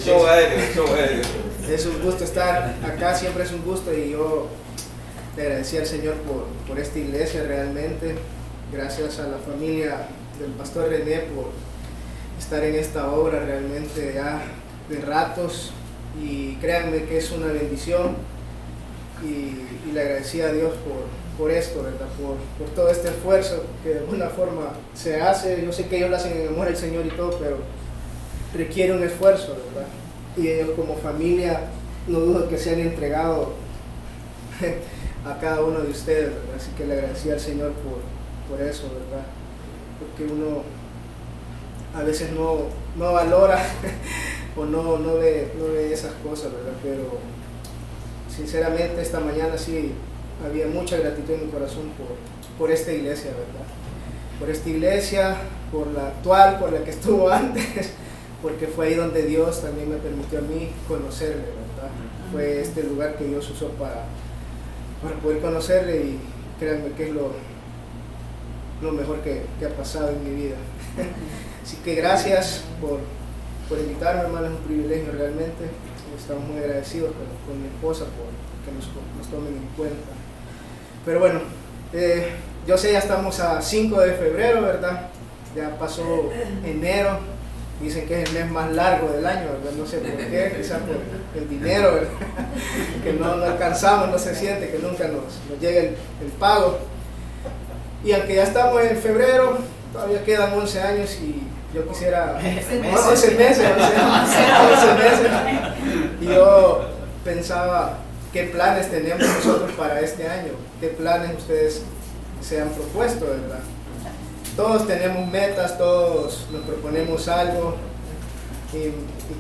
show aéreo. Es un gusto estar acá, siempre es un gusto, y yo le agradecí al Señor por esta iglesia realmente. Gracias a la familia del pastor René por estar en esta obra realmente ya de ratos, y créanme que es una bendición, y le agradecí a Dios por esto, ¿verdad? Por todo este esfuerzo que de alguna forma se hace. Yo sé que ellos lo hacen en amor al Señor y todo, pero requiere un esfuerzo, ¿verdad? Y ellos como familia no dudo que se han entregado a cada uno de ustedes, ¿verdad? Así que le agradecí al Señor por eso, ¿verdad? Porque uno a veces no valora o no ve esas cosas, ¿verdad? Pero sinceramente esta mañana sí había mucha gratitud en mi corazón por esta iglesia, ¿verdad? Por esta iglesia, por la actual, por la que estuvo antes, porque fue ahí donde Dios también me permitió a mí conocerle, ¿verdad? Fue este lugar que Dios usó para poder conocerle, y créanme que es lo mejor que ha pasado en mi vida. Así que gracias por invitarme, hermano, es un privilegio realmente. Estamos muy agradecidos con mi esposa por que nos tomen en cuenta. Pero bueno, yo sé, ya estamos a 5 de febrero, ¿verdad? Ya pasó enero, dicen que es el mes más largo del año, ¿verdad? No sé por qué, quizás por el dinero, ¿verdad? Que no alcanzamos, no se siente, que nunca nos llega el pago. Y aunque ya estamos en febrero, todavía quedan 11 años, y yo quisiera 11 meses. Y yo pensaba, ¿qué planes tenemos nosotros para este año? ¿Qué planes ustedes se han propuesto, verdad? Todos tenemos metas, todos nos proponemos algo, y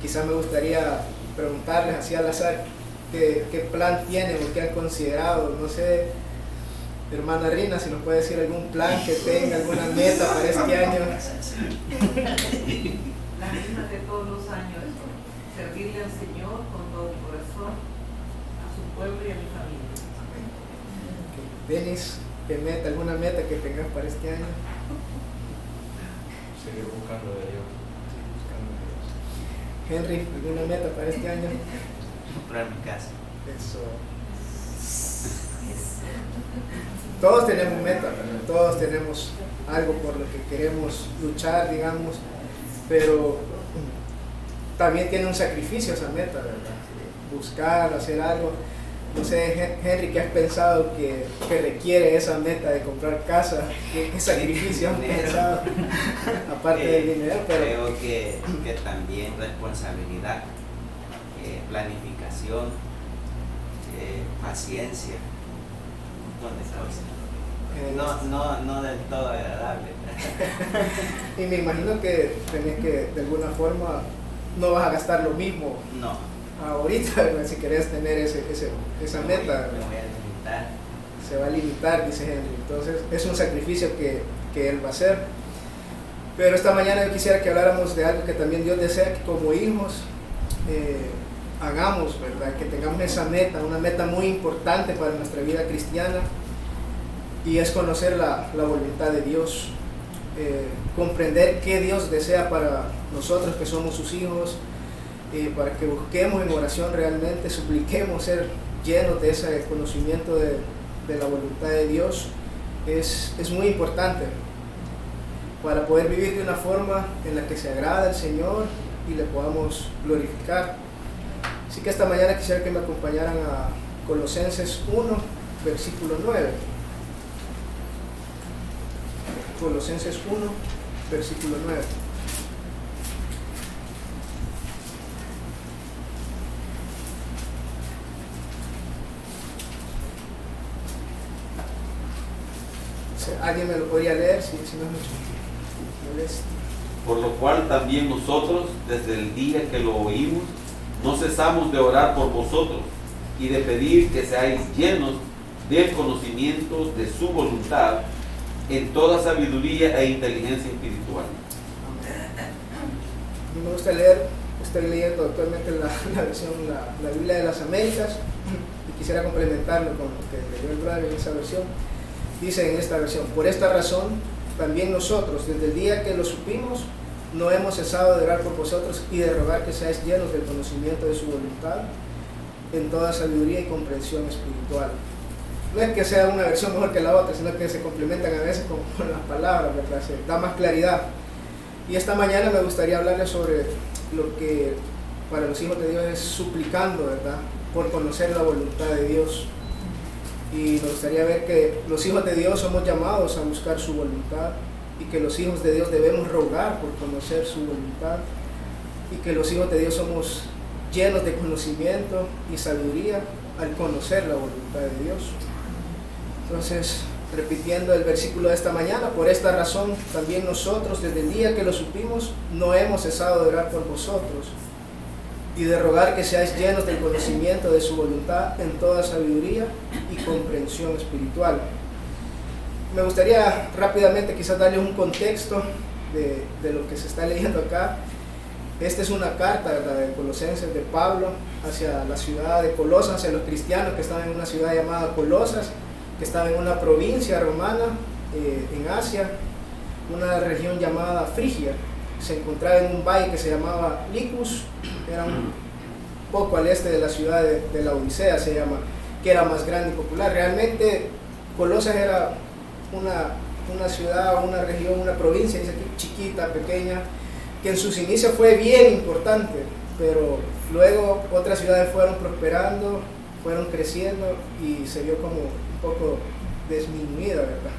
quizás me gustaría preguntarles así al azar qué plan tienen o qué han considerado. No sé, hermana Rina, si nos puede decir algún plan que tenga, alguna meta para este año. La misma de todos los años, servirle al Señor con todo el corazón, a su pueblo y a mi familia. Denis, ¿alguna meta que tengas para este año? Seguir buscando de Dios. Henry, ¿alguna meta para este año? Comprar mi casa. Eso. Todos tenemos metas, ¿verdad? Todos tenemos algo por lo que queremos luchar, digamos, pero también tiene un sacrificio esa meta, ¿verdad? Buscar, hacer algo. No sé, Henry, ¿qué has pensado que requiere esa meta de comprar casa? ¿Qué sacrificio has pensado? Aparte del dinero, pero... Creo que también responsabilidad, planificación, paciencia, un montón de cosas. No del todo agradable. Y me imagino que tenés que, de alguna forma, no vas a gastar lo mismo. No. Ahorita, si querés tener esa meta, me voy a limitar. Se va a limitar, dice Henry. Entonces es un sacrificio que él va a hacer. Pero esta mañana yo quisiera que habláramos de algo que también Dios desea que como hijos hagamos, ¿verdad? Que tengamos esa meta, una meta muy importante para nuestra vida cristiana, y es conocer la voluntad de Dios, comprender qué Dios desea para nosotros que somos sus hijos, para que busquemos en oración realmente, supliquemos ser llenos de ese conocimiento de la voluntad de Dios. Es muy importante para poder vivir de una forma en la que se agrada al Señor y le podamos glorificar. Así que esta mañana quisiera que me acompañaran a Colosenses 1, versículo 9. Colosenses 1, versículo 9. ¿Alguien me lo podría leer? Si no es mucho molesto. Por lo cual también nosotros, desde el día que lo oímos, no cesamos de orar por vosotros y de pedir que seáis llenos del conocimiento de su voluntad en toda sabiduría e inteligencia espiritual. A mí me gusta leer, estoy leyendo actualmente la versión, la Biblia de las Américas, y quisiera complementarlo con lo que leyó el brother en esa versión. Dice en esta versión: por esta razón, también nosotros, desde el día que lo supimos, no hemos cesado de orar por vosotros y de rogar que seáis llenos del conocimiento de su voluntad en toda sabiduría y comprensión espiritual. No es que sea una versión mejor que la otra, sino que se complementan a veces con las palabras, ¿verdad? Se da más claridad. Y esta mañana me gustaría hablarles sobre lo que para los hijos de Dios es suplicando, ¿verdad?, por conocer la voluntad de Dios. Y me gustaría ver que los hijos de Dios somos llamados a buscar su voluntad, y que los hijos de Dios debemos rogar por conocer su voluntad, y que los hijos de Dios somos llenos de conocimiento y sabiduría al conocer la voluntad de Dios. Entonces, repitiendo el versículo de esta mañana, por esta razón también nosotros desde el día que lo supimos no hemos cesado de orar por vosotros y de rogar que seáis llenos del conocimiento de su voluntad en toda sabiduría y comprensión espiritual. Me gustaría rápidamente quizás darles un contexto de lo que se está leyendo acá. Esta es una carta, ¿verdad?, de Colosenses, de Pablo hacia la ciudad de Colosas, hacia los cristianos que estaban en una ciudad llamada Colosas, que estaba en una provincia romana en Asia, una región llamada Frigia. Se encontraba en un valle que se llamaba Licus, era un poco al este de la ciudad de la Odisea, se llama, que era más grande y popular. Realmente Colosas era una ciudad, una región, una provincia, dice aquí, chiquita, pequeña, que en sus inicios fue bien importante, pero luego otras ciudades fueron prosperando, fueron creciendo y se vio como un poco disminuida, ¿verdad?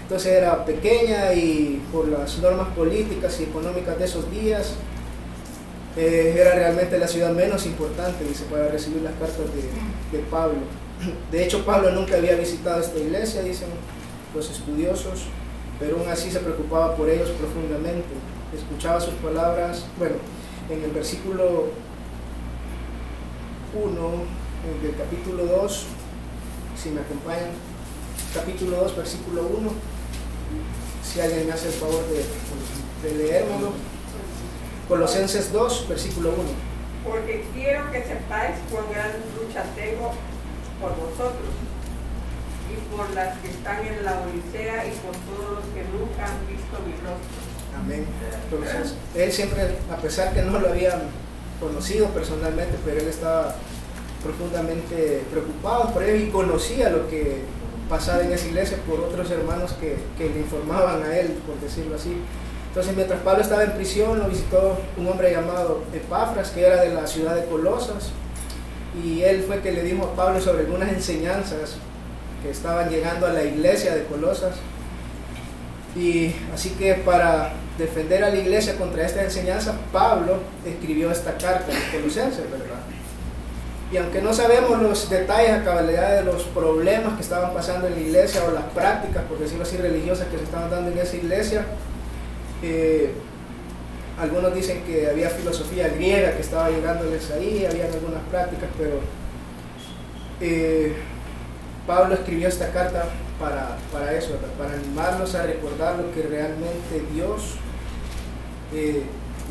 Entonces era pequeña y por las normas políticas y económicas de esos días era realmente la ciudad menos importante, dice, para recibir las cartas de Pablo. De hecho, Pablo nunca había visitado esta iglesia, dicen los estudiosos, pero aún así se preocupaba por ellos profundamente, escuchaba sus palabras. Bueno, en el versículo 1 del capítulo 2, si me acompañan, capítulo 2, versículo 1, si alguien me hace el favor de leérmelo. Colosenses 2, versículo 1. Porque quiero que sepáis cuán gran lucha tengo por vosotros y por las que están en la Odisea y por todos los que nunca han visto mi rostro. Amén. Entonces, él siempre, a pesar que no lo habían conocido personalmente, pero él estaba profundamente preocupado por él y conocía lo que pasaba en esa iglesia por otros hermanos que le informaban a él, por decirlo así. Entonces, mientras Pablo estaba en prisión, lo visitó un hombre llamado Epafras, que era de la ciudad de Colosas, y él fue que le dijo a Pablo sobre algunas enseñanzas que estaban llegando a la iglesia de Colosas. Y así que para defender a la iglesia contra esta enseñanza, Pablo escribió esta carta a los Colosenses, ¿verdad? Y aunque no sabemos los detalles a cabalidad de los problemas que estaban pasando en la iglesia o las prácticas, por decirlo así, religiosas que se estaban dando en esa iglesia, algunos dicen que había filosofía griega que estaba llegándoles ahí, habían algunas prácticas, pero Pablo escribió esta carta para eso, ¿verdad?, para animarlos a recordar lo que realmente Dios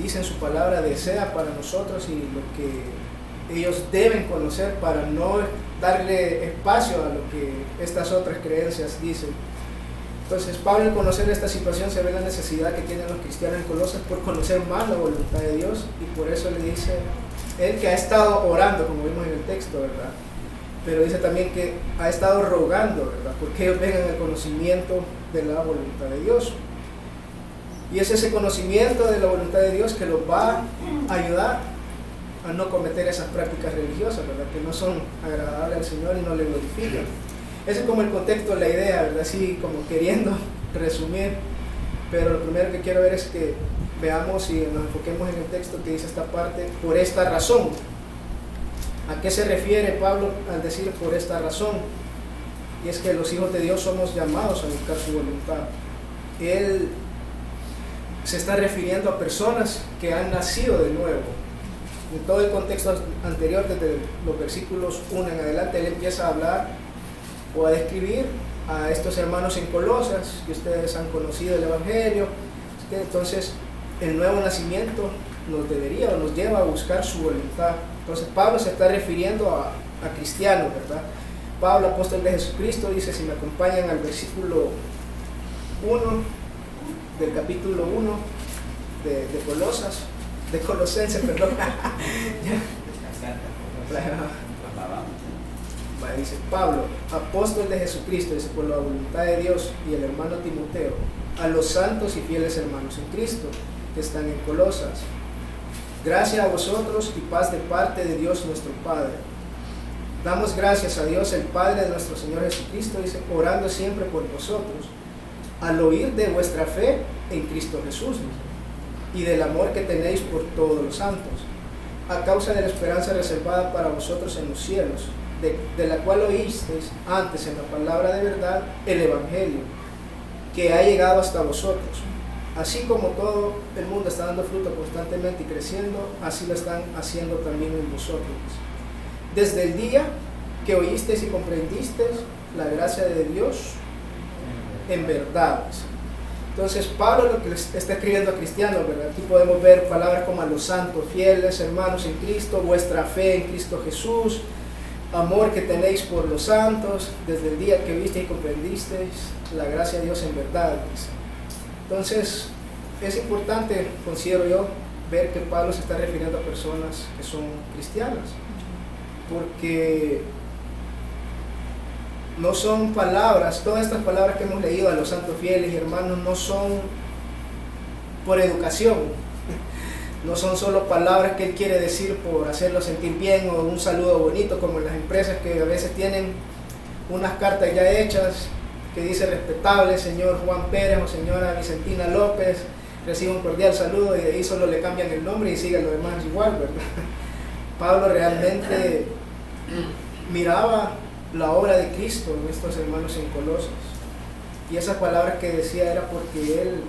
dice en su palabra, desea para nosotros y lo que ellos deben conocer para no darle espacio a lo que estas otras creencias dicen. Entonces, Pablo, al conocer esta situación, se ve la necesidad que tienen los cristianos en Colosas por conocer más la voluntad de Dios, y por eso le dice él que ha estado orando, como vimos en el texto, ¿verdad? Pero dice también que ha estado rogando, ¿verdad?, porque ellos vengan al conocimiento de la voluntad de Dios. Y es ese conocimiento de la voluntad de Dios que los va a ayudar a no cometer esas prácticas religiosas, ¿verdad?, que no son agradables al Señor y no le glorifican. Ese es como el contexto, la idea, ¿verdad?, así como queriendo resumir. Pero lo primero que quiero ver es que veamos y nos enfoquemos en el texto que dice esta parte, por esta razón. ¿A qué se refiere Pablo al decir por esta razón? Y es que los hijos de Dios somos llamados a buscar su voluntad. Él se está refiriendo a personas que han nacido de nuevo. En todo el contexto anterior, desde los versículos 1 en adelante, él empieza a hablar o a describir a estos hermanos en Colosas, que ustedes han conocido el Evangelio. Entonces, el nuevo nacimiento nos lleva a buscar su voluntad. Entonces, Pablo se está refiriendo a cristianos, ¿verdad? Pablo, apóstol de Jesucristo, dice, si me acompañan al versículo 1 del capítulo 1, de Colosenses, perdón. Dice Pablo, apóstol de Jesucristo, dice, por la voluntad de Dios, y el hermano Timoteo, a los santos y fieles hermanos en Cristo que están en Colosas. Gracias a vosotros y paz de parte de Dios nuestro Padre. Damos gracias a Dios el Padre de nuestro Señor Jesucristo, dice, orando siempre por vosotros, al oír de vuestra fe en Cristo Jesús, dice, y del amor que tenéis por todos los santos, a causa de la esperanza reservada para vosotros en los cielos, de la cual oísteis antes en la palabra de verdad, el Evangelio, que ha llegado hasta vosotros. Así como todo el mundo está dando fruto constantemente y creciendo, así lo están haciendo también en vosotros. Desde el día que oísteis y comprendisteis la gracia de Dios en verdad. Entonces Pablo lo que les está escribiendo a cristianos, ¿verdad? Aquí podemos ver palabras como a los santos, fieles, hermanos en Cristo, vuestra fe en Cristo Jesús, amor que tenéis por los santos, desde el día que visteis y comprendisteis la gracia de Dios en verdad. Entonces es importante, considero yo, ver que Pablo se está refiriendo a personas que son cristianas, porque no son palabras, todas estas palabras que hemos leído a los santos fieles y hermanos no son por educación, no son solo palabras que él quiere decir por hacerlo sentir bien o un saludo bonito como en las empresas que a veces tienen unas cartas ya hechas que dice respetable señor Juan Pérez o señora Vicentina López, recibe un cordial saludo y de ahí solo le cambian el nombre y siguen los demás igual, ¿verdad? Pablo realmente miraba la obra de Cristo en estos hermanos en Colosas, y esas palabras que decía era porque él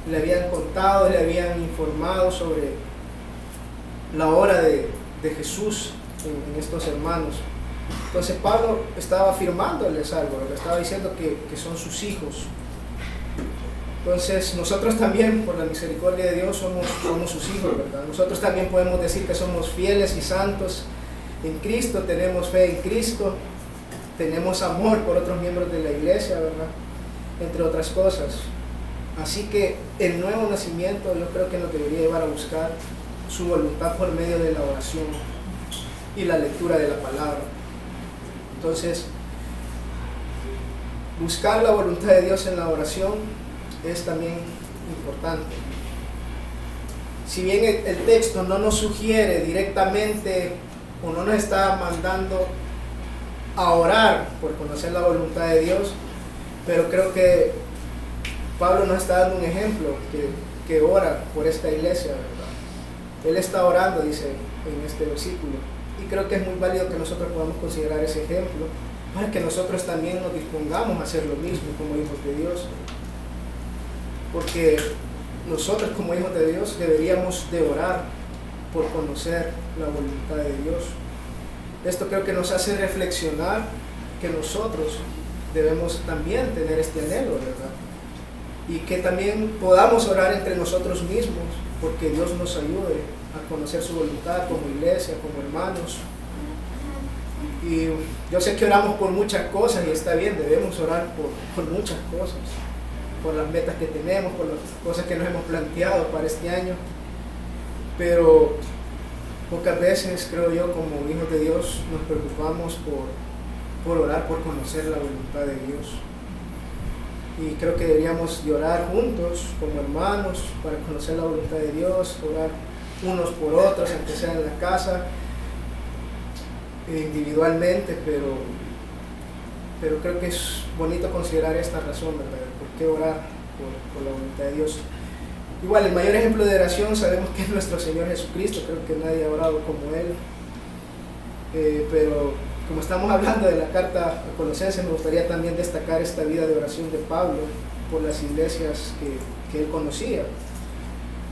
le habían contado, le habían informado sobre la obra de Jesús en estos hermanos. Entonces Pablo estaba afirmándoles algo, le estaba diciendo que son sus hijos. Entonces nosotros también, por la misericordia de Dios, somos sus hijos, ¿verdad? Nosotros también podemos decir que somos fieles y santos en Cristo, tenemos fe en Cristo, tenemos amor por otros miembros de la iglesia, ¿verdad? Entre otras cosas. Así que el nuevo nacimiento yo creo que nos debería llevar a buscar su voluntad por medio de la oración y la lectura de la palabra. Entonces, buscar la voluntad de Dios en la oración es también importante. Si bien el texto no nos sugiere directamente o no nos está mandando a orar por conocer la voluntad de Dios, pero creo que Pablo nos está dando un ejemplo que ora por esta iglesia, ¿verdad? Él está orando, dice en este versículo, y creo que es muy válido que nosotros podamos considerar ese ejemplo para que nosotros también nos dispongamos a hacer lo mismo como hijos de Dios, porque nosotros como hijos de Dios deberíamos de orar por conocer la voluntad de Dios. Esto creo que nos hace reflexionar que nosotros debemos también tener este anhelo, ¿verdad? Y que también podamos orar entre nosotros mismos, porque Dios nos ayude a conocer su voluntad como iglesia, como hermanos. Y yo sé que oramos por muchas cosas y está bien, debemos orar por muchas cosas, por las metas que tenemos, por las cosas que nos hemos planteado para este año, pero pocas veces, creo yo, como hijos de Dios, nos preocupamos por orar, por conocer la voluntad de Dios. Y creo que deberíamos de orar juntos, como hermanos, para conocer la voluntad de Dios, orar unos por otros, aunque sea en la casa, individualmente, pero creo que es bonito considerar esta razón, ¿verdad? ¿Por qué orar por la voluntad de Dios? Igual, el mayor ejemplo de oración sabemos que es nuestro Señor Jesucristo, creo que nadie ha orado como Él, pero como estamos hablando de la carta a Colosenses, me gustaría también destacar esta vida de oración de Pablo por las iglesias que él conocía.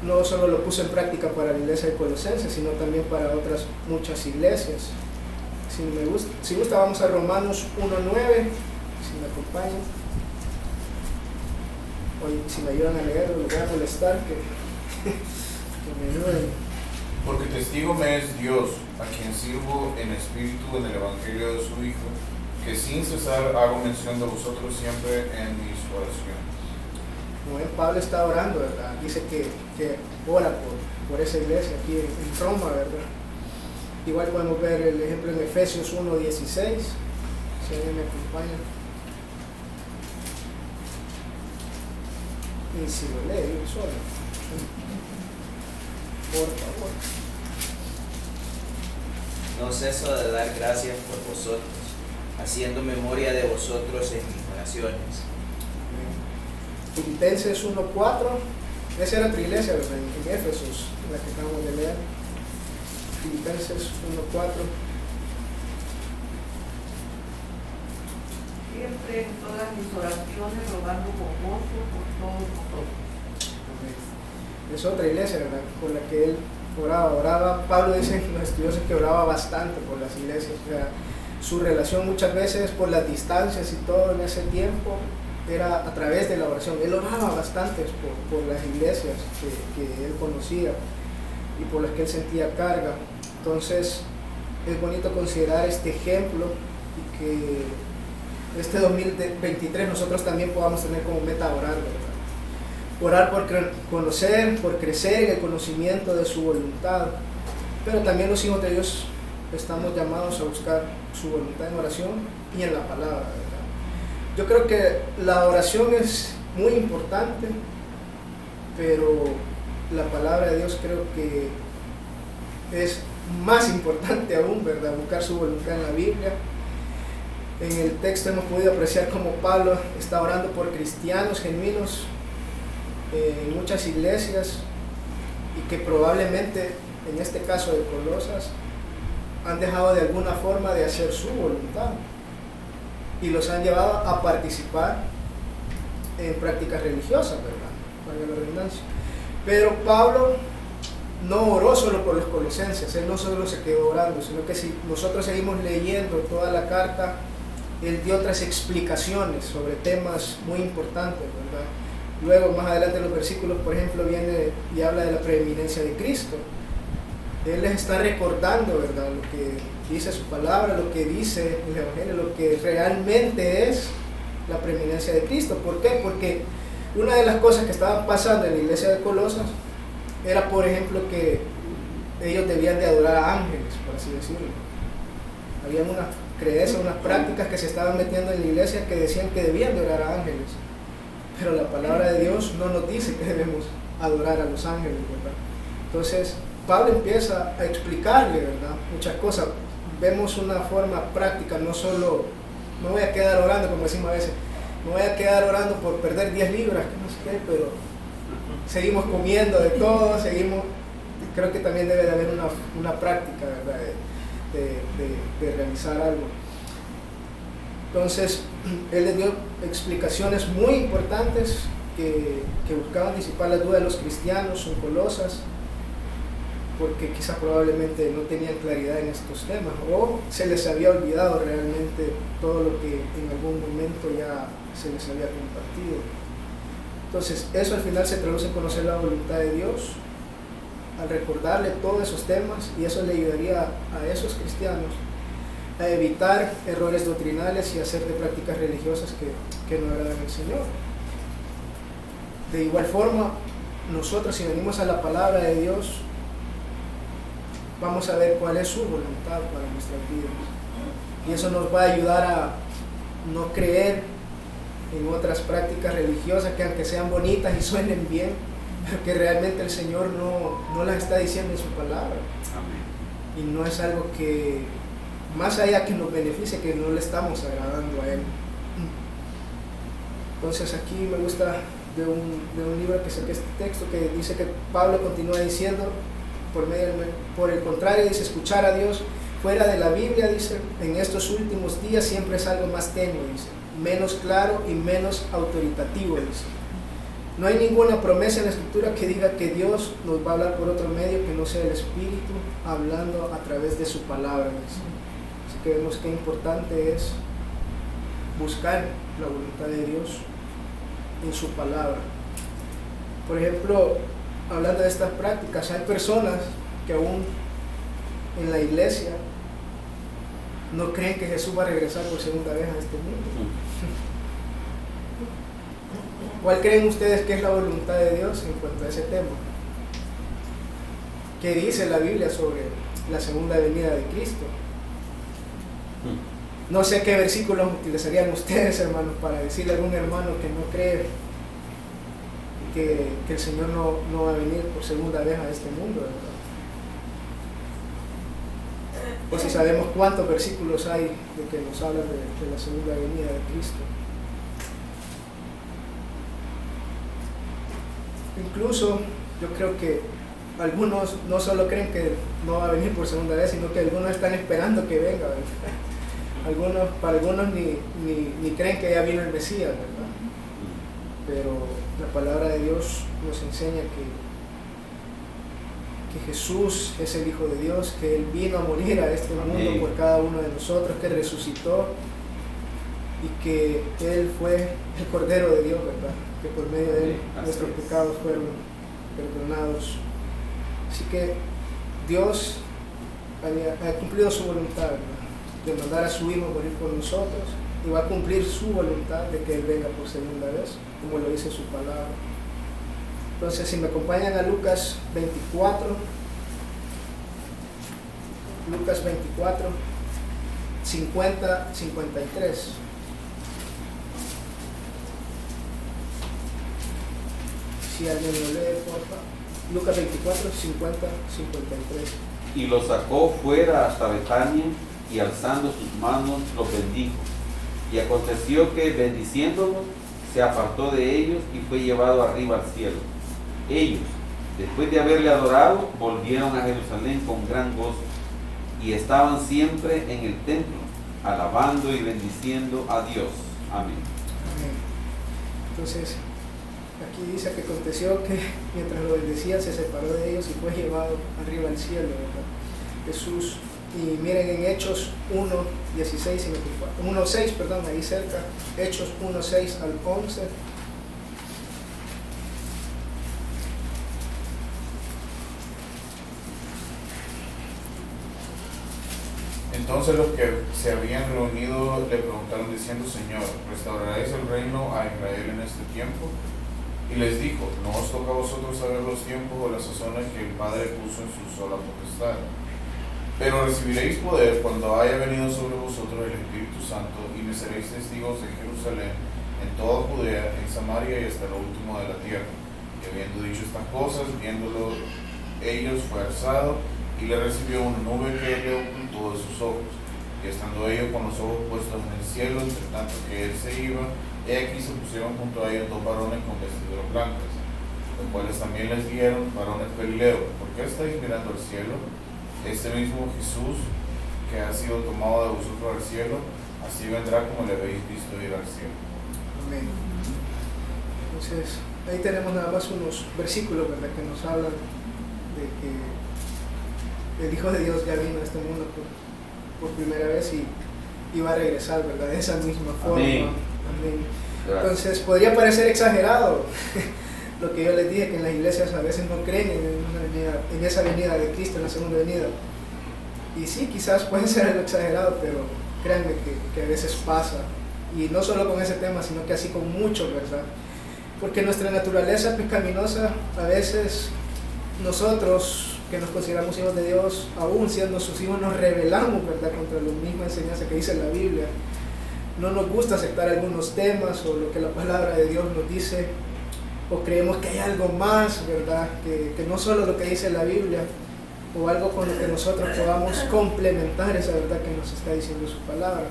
No solo lo puso en práctica para la iglesia de Colosenses, sino también para otras muchas iglesias. Si gusta, vamos a Romanos 1:9, si me acompañan. Oye, si me ayudan a leerlo, les voy a molestar que me ayuden. Porque testigo me es Dios, a quien sirvo en espíritu en el Evangelio de su Hijo, que sin cesar hago mención de vosotros siempre en mis oraciones. como ven, Pablo está orando, ¿verdad? Dice que ora por esa iglesia aquí en Roma, ¿verdad? Igual podemos ver el ejemplo en Efesios 1:16, si alguien me acompaña. Y si lo lee yo solo, por favor. No ceso de dar gracias por vosotros, haciendo memoria de vosotros en mis oraciones. Filipenses 1:4, esa era otra iglesia, ¿verdad? En Éfesos, la que acabamos de leer. Filipenses 1:4. Siempre en todas mis oraciones rogando con gozo por todos vosotros. Es otra iglesia, ¿verdad? Por la que él oraba. Pablo dice en los estudiosos que oraba bastante por las iglesias. O sea, su relación muchas veces por las distancias y todo en ese tiempo era a través de la oración. Él oraba bastante por las iglesias que él conocía y por las que él sentía carga. Entonces es bonito considerar este ejemplo y que este 2023 nosotros también podamos tener como meta orar, ¿verdad? Orar por conocer, por crecer en el conocimiento de su voluntad, pero también los hijos de Dios estamos llamados a buscar su voluntad en oración y en la palabra, ¿verdad? Yo creo que la oración es muy importante, pero la palabra de Dios creo que es más importante aún, ¿verdad? Buscar su voluntad en la Biblia. En el texto hemos podido apreciar cómo Pablo está orando por cristianos genuinos en muchas iglesias y que probablemente, en este caso de Colosas, han dejado de alguna forma de hacer su voluntad y los han llevado a participar en prácticas religiosas, ¿verdad? Valga la redundancia. Pero Pablo no oró solo por los colosenses, él no solo se quedó orando, sino que si nosotros seguimos leyendo toda la carta, él dio otras explicaciones sobre temas muy importantes, ¿verdad? Luego, más adelante en los versículos, por ejemplo, viene y habla de la preeminencia de Cristo. Él les está recordando, ¿verdad?, lo que dice su palabra, lo que dice el Evangelio, lo que realmente es la preeminencia de Cristo. ¿Por qué? Porque una de las cosas que estaban pasando en la iglesia de Colosas era, por ejemplo, que ellos debían de adorar a ángeles, por así decirlo. Habían unas creencias, unas prácticas que se estaban metiendo en la iglesia que decían que debían de orar a ángeles. Pero la palabra de Dios no nos dice que debemos adorar a los ángeles, ¿verdad? Entonces, Pablo empieza a explicarle, ¿verdad?, muchas cosas. Vemos una forma práctica, no solo, no voy a quedar orando, como decimos a veces, no voy a quedar orando por perder 10 libras, que no sé qué, pero seguimos comiendo de todo, creo que también debe de haber una práctica, ¿verdad?, de realizar algo. Entonces, él les dio explicaciones muy importantes que buscaban disipar las dudas de los cristianos en Colosas, porque quizás probablemente no tenían claridad en estos temas, o se les había olvidado realmente todo lo que en algún momento ya se les había compartido. Entonces, eso al final se traduce en conocer la voluntad de Dios, al recordarle todos esos temas, y eso le ayudaría a esos cristianos a evitar errores doctrinales y hacer de prácticas religiosas que no agradan al Señor. De igual forma, nosotros, si venimos a la palabra de Dios, vamos a ver cuál es su voluntad para nuestras vidas, y eso nos va a ayudar a no creer en otras prácticas religiosas que, aunque sean bonitas y suenen bien, pero que realmente el Señor no las está diciendo en su palabra. Amén. Y no es algo que, más allá que nos beneficie, que no le estamos agradando a Él. Entonces aquí me gusta de un libro que saqué este texto, que dice que Pablo continúa diciendo, por el contrario, dice, escuchar a Dios fuera de la Biblia, dice, en estos últimos días siempre es algo más tenue, dice, menos claro y menos autoritativo, dice. No hay ninguna promesa en la Escritura que diga que Dios nos va a hablar por otro medio que no sea el Espíritu hablando a través de su palabra, dice. Así que vemos qué importante es buscar la voluntad de Dios en su palabra. Por ejemplo, hablando de estas prácticas, hay personas que aún en la iglesia no creen que Jesús va a regresar por segunda vez a este mundo. ¿Cuál creen ustedes que es la voluntad de Dios en cuanto a ese tema? ¿Qué dice la Biblia sobre la segunda venida de Cristo? No sé qué versículos utilizarían ustedes, hermanos, para decirle a algún hermano que no cree que el Señor no va a venir por segunda vez a este mundo, ¿verdad? Pues si sabemos cuántos versículos hay de que nos hablan de la segunda venida de Cristo. Incluso yo creo que algunos no solo creen que no va a venir por segunda vez, sino que algunos están esperando que venga, ¿verdad? Para algunos ni creen que ya vino el Mesías, ¿verdad? Pero la palabra de Dios nos enseña que Jesús es el Hijo de Dios, que Él vino a morir a este mundo por cada uno de nosotros, que resucitó y que Él fue el Cordero de Dios, ¿verdad? Que por medio de Él nuestros pecados fueron perdonados. Así que Dios ha cumplido su voluntad, ¿verdad? De mandar a su Hijo a morir por nosotros, y va a cumplir su voluntad de que Él venga por segunda vez, como lo dice su palabra. Entonces, si me acompañan a Lucas 24, Lucas 24, 50, 53. Si alguien lo lee, por favor. Lucas 24, 50, 53. Y lo sacó fuera hasta Betania, y alzando sus manos los bendijo. Y aconteció que, bendiciéndolos, se apartó de ellos y fue llevado arriba al cielo. Ellos, después de haberle adorado, volvieron a Jerusalén con gran gozo, y estaban siempre en el templo, alabando y bendiciendo a Dios. Amén. Amén. Entonces, aquí dice que aconteció que mientras lo bendecían, se separó de ellos y fue llevado arriba al cielo, ¿verdad? Jesús. Y miren en Hechos 1:16, 1:6, perdón, ahí cerca, Hechos 1:6 al 11. Entonces los que se habían reunido le preguntaron diciendo: Señor, ¿restauraréis el reino a Israel en este tiempo? Y les dijo: no os toca a vosotros saber los tiempos o las sazones que el Padre puso en su sola potestad. Pero recibiréis poder cuando haya venido sobre vosotros el Espíritu Santo, y me seréis testigos en Jerusalén, en toda Judea, en Samaria y hasta lo último de la tierra. Y habiendo dicho estas cosas, viéndolo ellos, fue alzado, y le recibió una nube que le ocultó de sus ojos. Y estando ellos con los ojos puestos en el cielo, entre tanto que él se iba, he aquí se pusieron junto a ellos dos varones con vestiduras blancas, los cuales también les dijeron: varones Galileos, ¿por qué estáis mirando al cielo? Este mismo Jesús que ha sido tomado de vosotros al cielo, así vendrá como le habéis visto ir al cielo. Amén. Entonces, ahí tenemos nada más unos versículos, ¿verdad?, que nos hablan de que el Hijo de Dios ya vino a este mundo por primera vez y va a regresar, ¿verdad?, de esa misma forma. Amén. Amén. Gracias. Entonces, podría parecer exagerado lo que yo les dije, que en las iglesias a veces no creen en esa venida de Cristo, en la segunda venida. Y sí, quizás puede ser algo exagerado, pero créanme que a veces pasa. Y no solo con ese tema, sino que así con muchos, ¿verdad? Porque nuestra naturaleza pecaminosa, a veces nosotros que nos consideramos hijos de Dios, aún siendo sus hijos, nos rebelamos, ¿verdad?, contra la misma enseñanza que dice la Biblia. No nos gusta aceptar algunos temas o lo que la palabra de Dios nos dice, o creemos que hay algo más, ¿verdad?, que no solo lo que dice la Biblia, o algo con lo que nosotros podamos complementar esa verdad que nos está diciendo su palabra.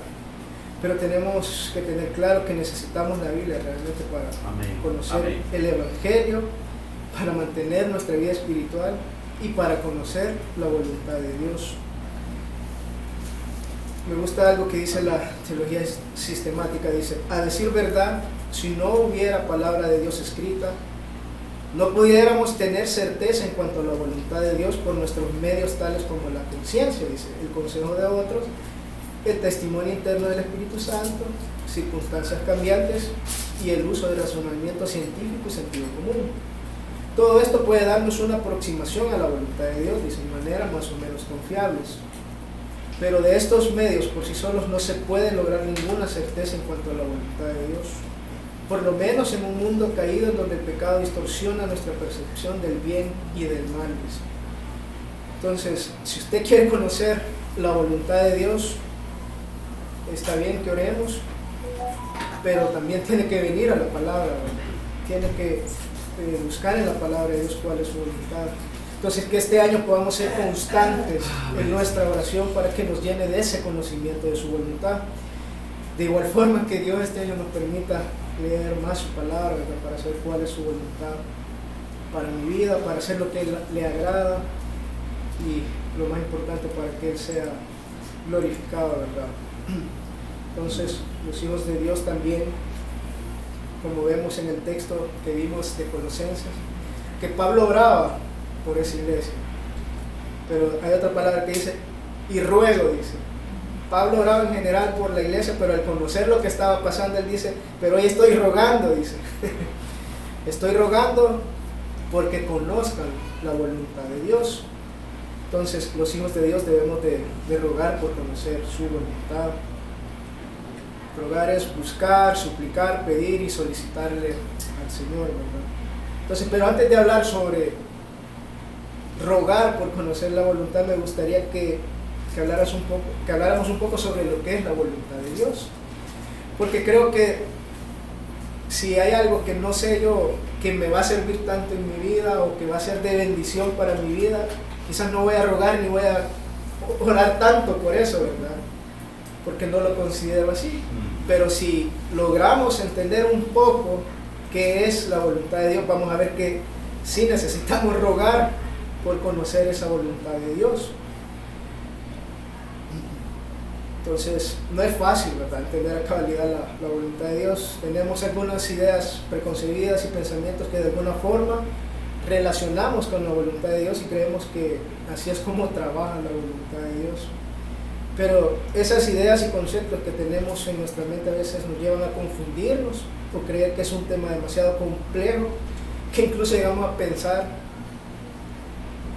Pero tenemos que tener claro que necesitamos la Biblia realmente para conocer el Evangelio, para mantener nuestra vida espiritual y para conocer la voluntad de Dios. Me gusta algo que dice la teología sistemática, dice: a decir verdad, si no hubiera palabra de Dios escrita, no pudiéramos tener certeza en cuanto a la voluntad de Dios por nuestros medios tales como la conciencia, dice, el consejo de otros, el testimonio interno del Espíritu Santo, circunstancias cambiantes y el uso de razonamiento científico y sentido común. Todo esto puede darnos una aproximación a la voluntad de Dios, dice, de manera más o menos confiables. Pero de estos medios por sí solos no se puede lograr ninguna certeza en cuanto a la voluntad de Dios. por lo menos en un mundo caído en donde el pecado distorsiona nuestra percepción del bien y del mal, dice. Entonces, si usted quiere conocer la voluntad de Dios, está bien que oremos, pero también tiene que venir a la palabra, ¿verdad? Tiene que buscar en la palabra de Dios cuál es su voluntad. Entonces, que este año podamos ser constantes en nuestra oración para que nos llene de ese conocimiento de su voluntad. De igual forma que Dios este año nos permita leer más su palabra, ¿verdad? Para saber cuál es su voluntad para mi vida, para hacer lo que le agrada y lo más importante, para que Él sea glorificado, ¿verdad? Entonces, los hijos de Dios también, como vemos en el texto que vimos de Colosenses, que Pablo oraba por esa iglesia, pero hay otra palabra que dice, y ruego, dice. Pablo oraba en general por la iglesia, pero al conocer lo que estaba pasando, él dice, pero hoy estoy rogando, dice. Estoy rogando porque conozcan la voluntad de Dios. Entonces, los hijos de Dios debemos de rogar por conocer su voluntad. Rogar es buscar, suplicar, pedir y solicitarle al Señor, ¿verdad? Entonces, pero antes de hablar sobre rogar por conocer la voluntad, me gustaría que habláramos un poco sobre lo que es la voluntad de Dios. Porque creo que si hay algo que no sé yo que me va a servir tanto en mi vida o que va a ser de bendición para mi vida, quizás no voy a rogar ni voy a orar tanto por eso, ¿verdad? Porque no lo considero así. Pero si logramos entender un poco qué es la voluntad de Dios, vamos a ver que sí necesitamos rogar por conocer esa voluntad de Dios. Entonces, no es fácil, ¿verdad?, entender a cabalidad la voluntad de Dios. Tenemos algunas ideas preconcebidas y pensamientos que de alguna forma relacionamos con la voluntad de Dios y creemos que así es como trabaja la voluntad de Dios. Pero esas ideas y conceptos que tenemos en nuestra mente a veces nos llevan a confundirnos o creer que es un tema demasiado complejo, que incluso llegamos a pensar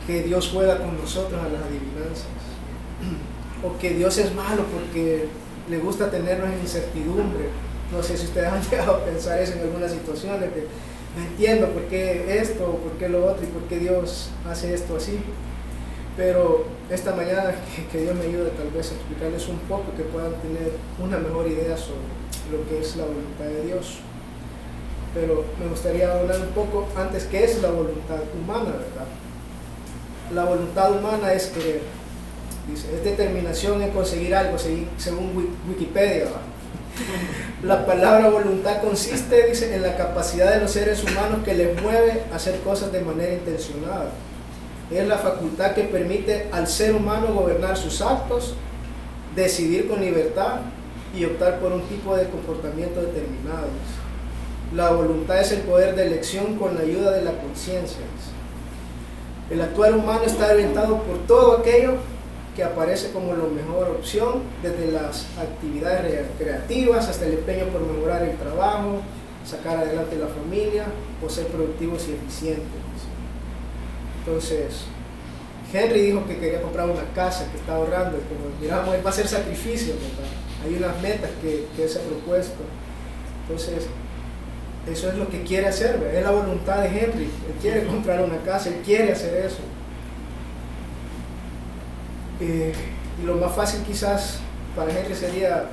que Dios juega con nosotros a las adivinanzas, o que Dios es malo porque le gusta tenernos en incertidumbre. No sé si ustedes han llegado a pensar eso en algunas situaciones, que no entiendo por qué esto, por qué lo otro y por qué Dios hace esto así. Pero esta mañana que Dios me ayude tal vez a explicarles un poco, que puedan tener una mejor idea sobre lo que es la voluntad de Dios. Pero me gustaría hablar un poco antes qué es la voluntad humana, ¿verdad? La voluntad humana es querer. Dice, es determinación en conseguir algo, según Wikipedia, ¿verdad? La palabra voluntad consiste, dice, en la capacidad de los seres humanos que les mueve a hacer cosas de manera intencionada. Es la facultad que permite al ser humano gobernar sus actos, decidir con libertad y optar por un tipo de comportamiento determinado. La voluntad es el poder de elección con la ayuda de la conciencia. El actuar humano está orientado por todo aquello que aparece como la mejor opción, desde las actividades recreativas hasta el empeño por mejorar el trabajo, sacar adelante la familia o ser productivos y eficientes. Entonces, Henry dijo que quería comprar una casa, que está ahorrando, y como miramos, él va a hacer sacrificios, ¿verdad? Hay unas metas que él se ha propuesto. Entonces, eso es lo que quiere hacer, ¿verdad? Es la voluntad de Henry. Él quiere comprar una casa, él quiere hacer eso. Y lo más fácil quizás para Henry sería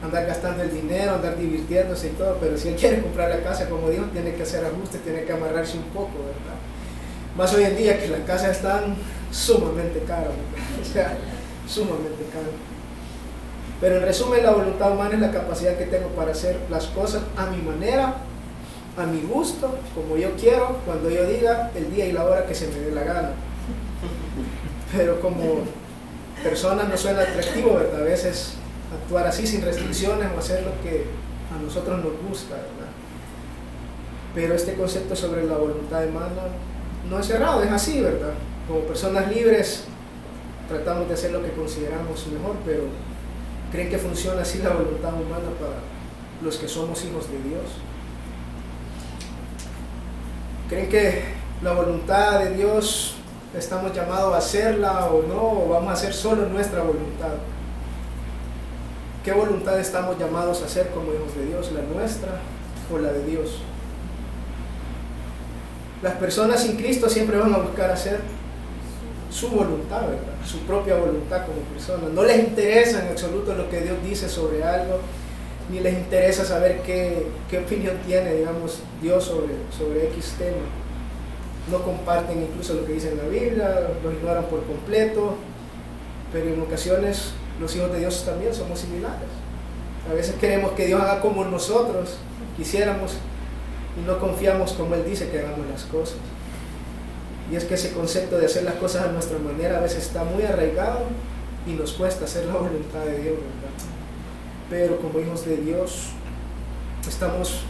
andar gastando el dinero, andar divirtiéndose y todo, pero si él quiere comprar la casa, como dijo, tiene que hacer ajustes, tiene que amarrarse un poco, ¿verdad? Más hoy en día que las casas están sumamente caras, ¿verdad? O sea, sumamente caras. Pero en resumen, la voluntad humana es la capacidad que tengo para hacer las cosas a mi manera, a mi gusto, como yo quiero, cuando yo diga, el día y la hora que se me dé la gana. Pero como persona no suena atractivo, ¿verdad? A veces actuar así sin restricciones o hacer lo que a nosotros nos gusta, ¿verdad? Pero este concepto sobre la voluntad humana no es cerrado, es así, ¿verdad? Como personas libres tratamos de hacer lo que consideramos mejor, pero ¿creen que funciona así la voluntad humana para los que somos hijos de Dios? ¿Creen que la voluntad de Dios estamos llamados a hacerla o no, o vamos a hacer solo nuestra voluntad? ¿Qué voluntad estamos llamados a hacer como hijos de Dios? ¿La nuestra o la de Dios? Las personas sin Cristo siempre van a buscar hacer su voluntad, ¿verdad? Su propia voluntad como persona. No les interesa en absoluto lo que Dios dice sobre algo, ni les interesa saber qué opinión tiene, digamos, Dios sobre X tema. No comparten incluso lo que dice en la Biblia, lo ignoran por completo, pero en ocasiones los hijos de Dios también somos similares. A veces queremos que Dios haga como nosotros quisiéramos y no confiamos como Él dice que hagamos las cosas. Y es que ese concepto de hacer las cosas a nuestra manera a veces está muy arraigado y nos cuesta hacer la voluntad de Dios, ¿verdad? Pero como hijos de Dios estamos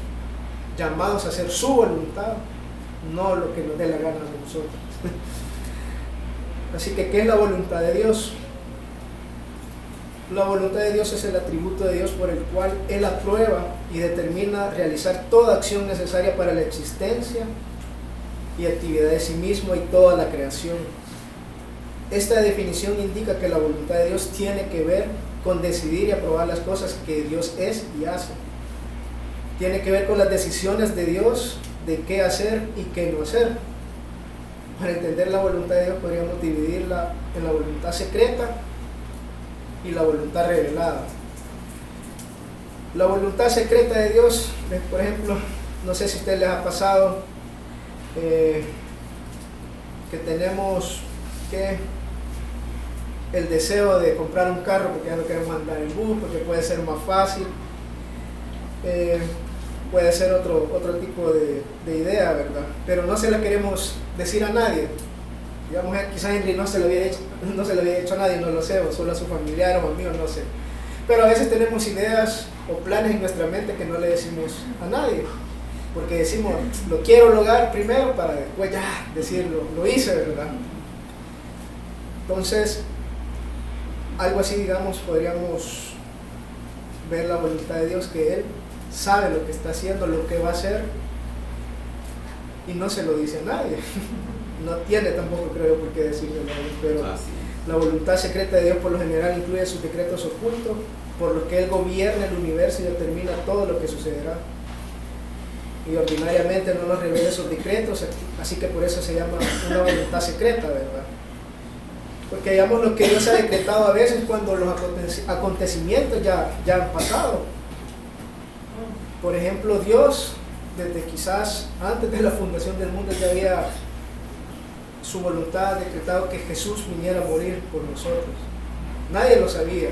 llamados a hacer su voluntad, no lo que nos dé la gana de nosotros. Así que, ¿qué es la voluntad de Dios? La voluntad de Dios es el atributo de Dios por el cual Él aprueba y determina realizar toda acción necesaria para la existencia y actividad de sí mismo y toda la creación. Esta definición indica que la voluntad de Dios tiene que ver con decidir y aprobar las cosas que Dios es y hace. Tiene que ver con las decisiones de Dios de qué hacer y qué no hacer. Para entender la voluntad de Dios podríamos dividirla en la voluntad secreta y la voluntad revelada. La voluntad secreta de Dios, por ejemplo, no sé si a ustedes les ha pasado que tenemos el deseo de comprar un carro porque ya no queremos andar en bus, porque puede ser más fácil, puede ser otro tipo de idea, ¿verdad? Pero no se la queremos decir a nadie. Digamos, quizás Henry no se lo había dicho a nadie, no lo sé, o solo a su familiar o amigos, no sé. Pero a veces tenemos ideas o planes en nuestra mente que no le decimos a nadie, porque decimos, lo quiero lograr primero para después ya decirlo, lo hice, ¿verdad? Entonces, algo así, digamos, podríamos ver la voluntad de Dios, que Él sabe lo que está haciendo, lo que va a hacer, y no se lo dice a nadie. No tiene tampoco, creo, por qué decirlo a nadie, pero la voluntad secreta de Dios por lo general incluye sus decretos ocultos, por los que Él gobierna el universo y determina todo lo que sucederá. Y ordinariamente no nos revela esos decretos, así que por eso se llama una voluntad secreta, ¿verdad? Porque digamos lo que Dios ha decretado a veces cuando los acontecimientos ya han pasado. Por ejemplo, Dios, desde quizás antes de la fundación del mundo, ya había su voluntad decretado que Jesús viniera a morir por nosotros. Nadie lo sabía.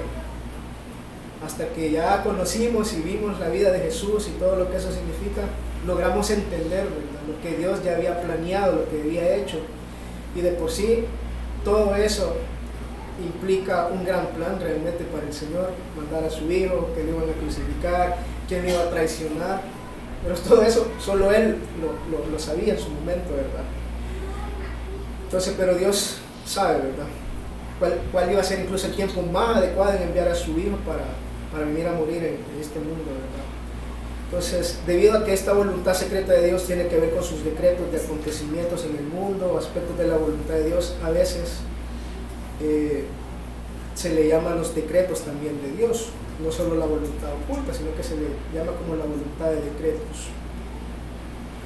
Hasta que ya conocimos y vimos la vida de Jesús y todo lo que eso significa, logramos entender, ¿verdad?, lo que Dios ya había planeado, lo que había hecho. Y de por sí, todo eso implica un gran plan realmente para el Señor: mandar a su Hijo, que le iban a crucificar, que le iba a traicionar. Pero todo eso solo Él lo sabía en su momento, ¿verdad? Entonces, pero Dios sabe, ¿verdad?, cuál iba a ser incluso el tiempo más adecuado en enviar a su Hijo para venir a morir en este mundo, ¿verdad? Entonces, debido a que esta voluntad secreta de Dios tiene que ver con sus decretos de acontecimientos en el mundo, aspectos de la voluntad de Dios, a veces se le llaman los decretos también de Dios, no solo la voluntad oculta, sino que se le llama como la voluntad de decretos.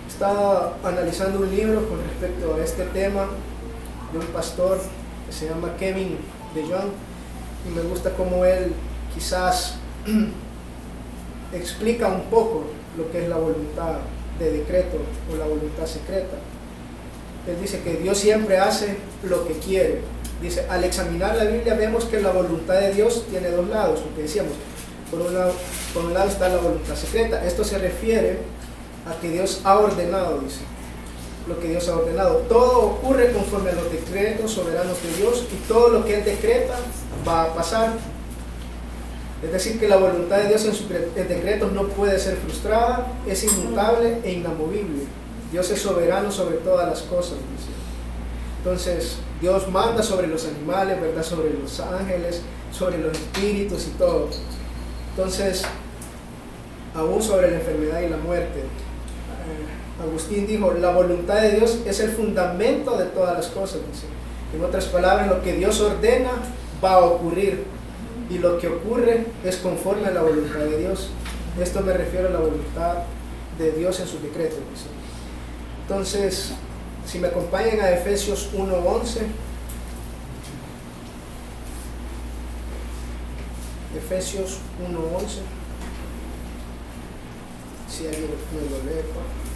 Estaba analizando un libro con respecto a este tema de un pastor que se llama Kevin DeYoung, y me gusta cómo él quizás explica un poco lo que es la voluntad de decreto o la voluntad secreta. Él dice que Dios siempre hace lo que quiere. Dice, al examinar la Biblia vemos que la voluntad de Dios tiene dos lados, lo que decíamos. Por un lado está la voluntad secreta. Esto se refiere a que Dios ha ordenado, dice, lo que Dios ha ordenado. Todo ocurre conforme a los decretos soberanos de Dios, y todo lo que Él decreta va a pasar. Es decir, que la voluntad de Dios en sus decretos no puede ser frustrada, es inmutable e inamovible. Dios es soberano sobre todas las cosas, dice. Entonces, Dios manda sobre los animales, ¿verdad?, sobre los ángeles, sobre los espíritus y todo. Entonces, aún sobre la enfermedad y la muerte. Agustín dijo, la voluntad de Dios es el fundamento de todas las cosas, dice. En otras palabras, lo que Dios ordena va a ocurrir. y lo que ocurre es conforme a la voluntad de Dios. Esto me refiero a la voluntad de Dios en sus decretos. ¿Sí? Entonces, si me acompañan a Efesios 1:11. Efesios 1:11. Si alguien me lo lee, por favor.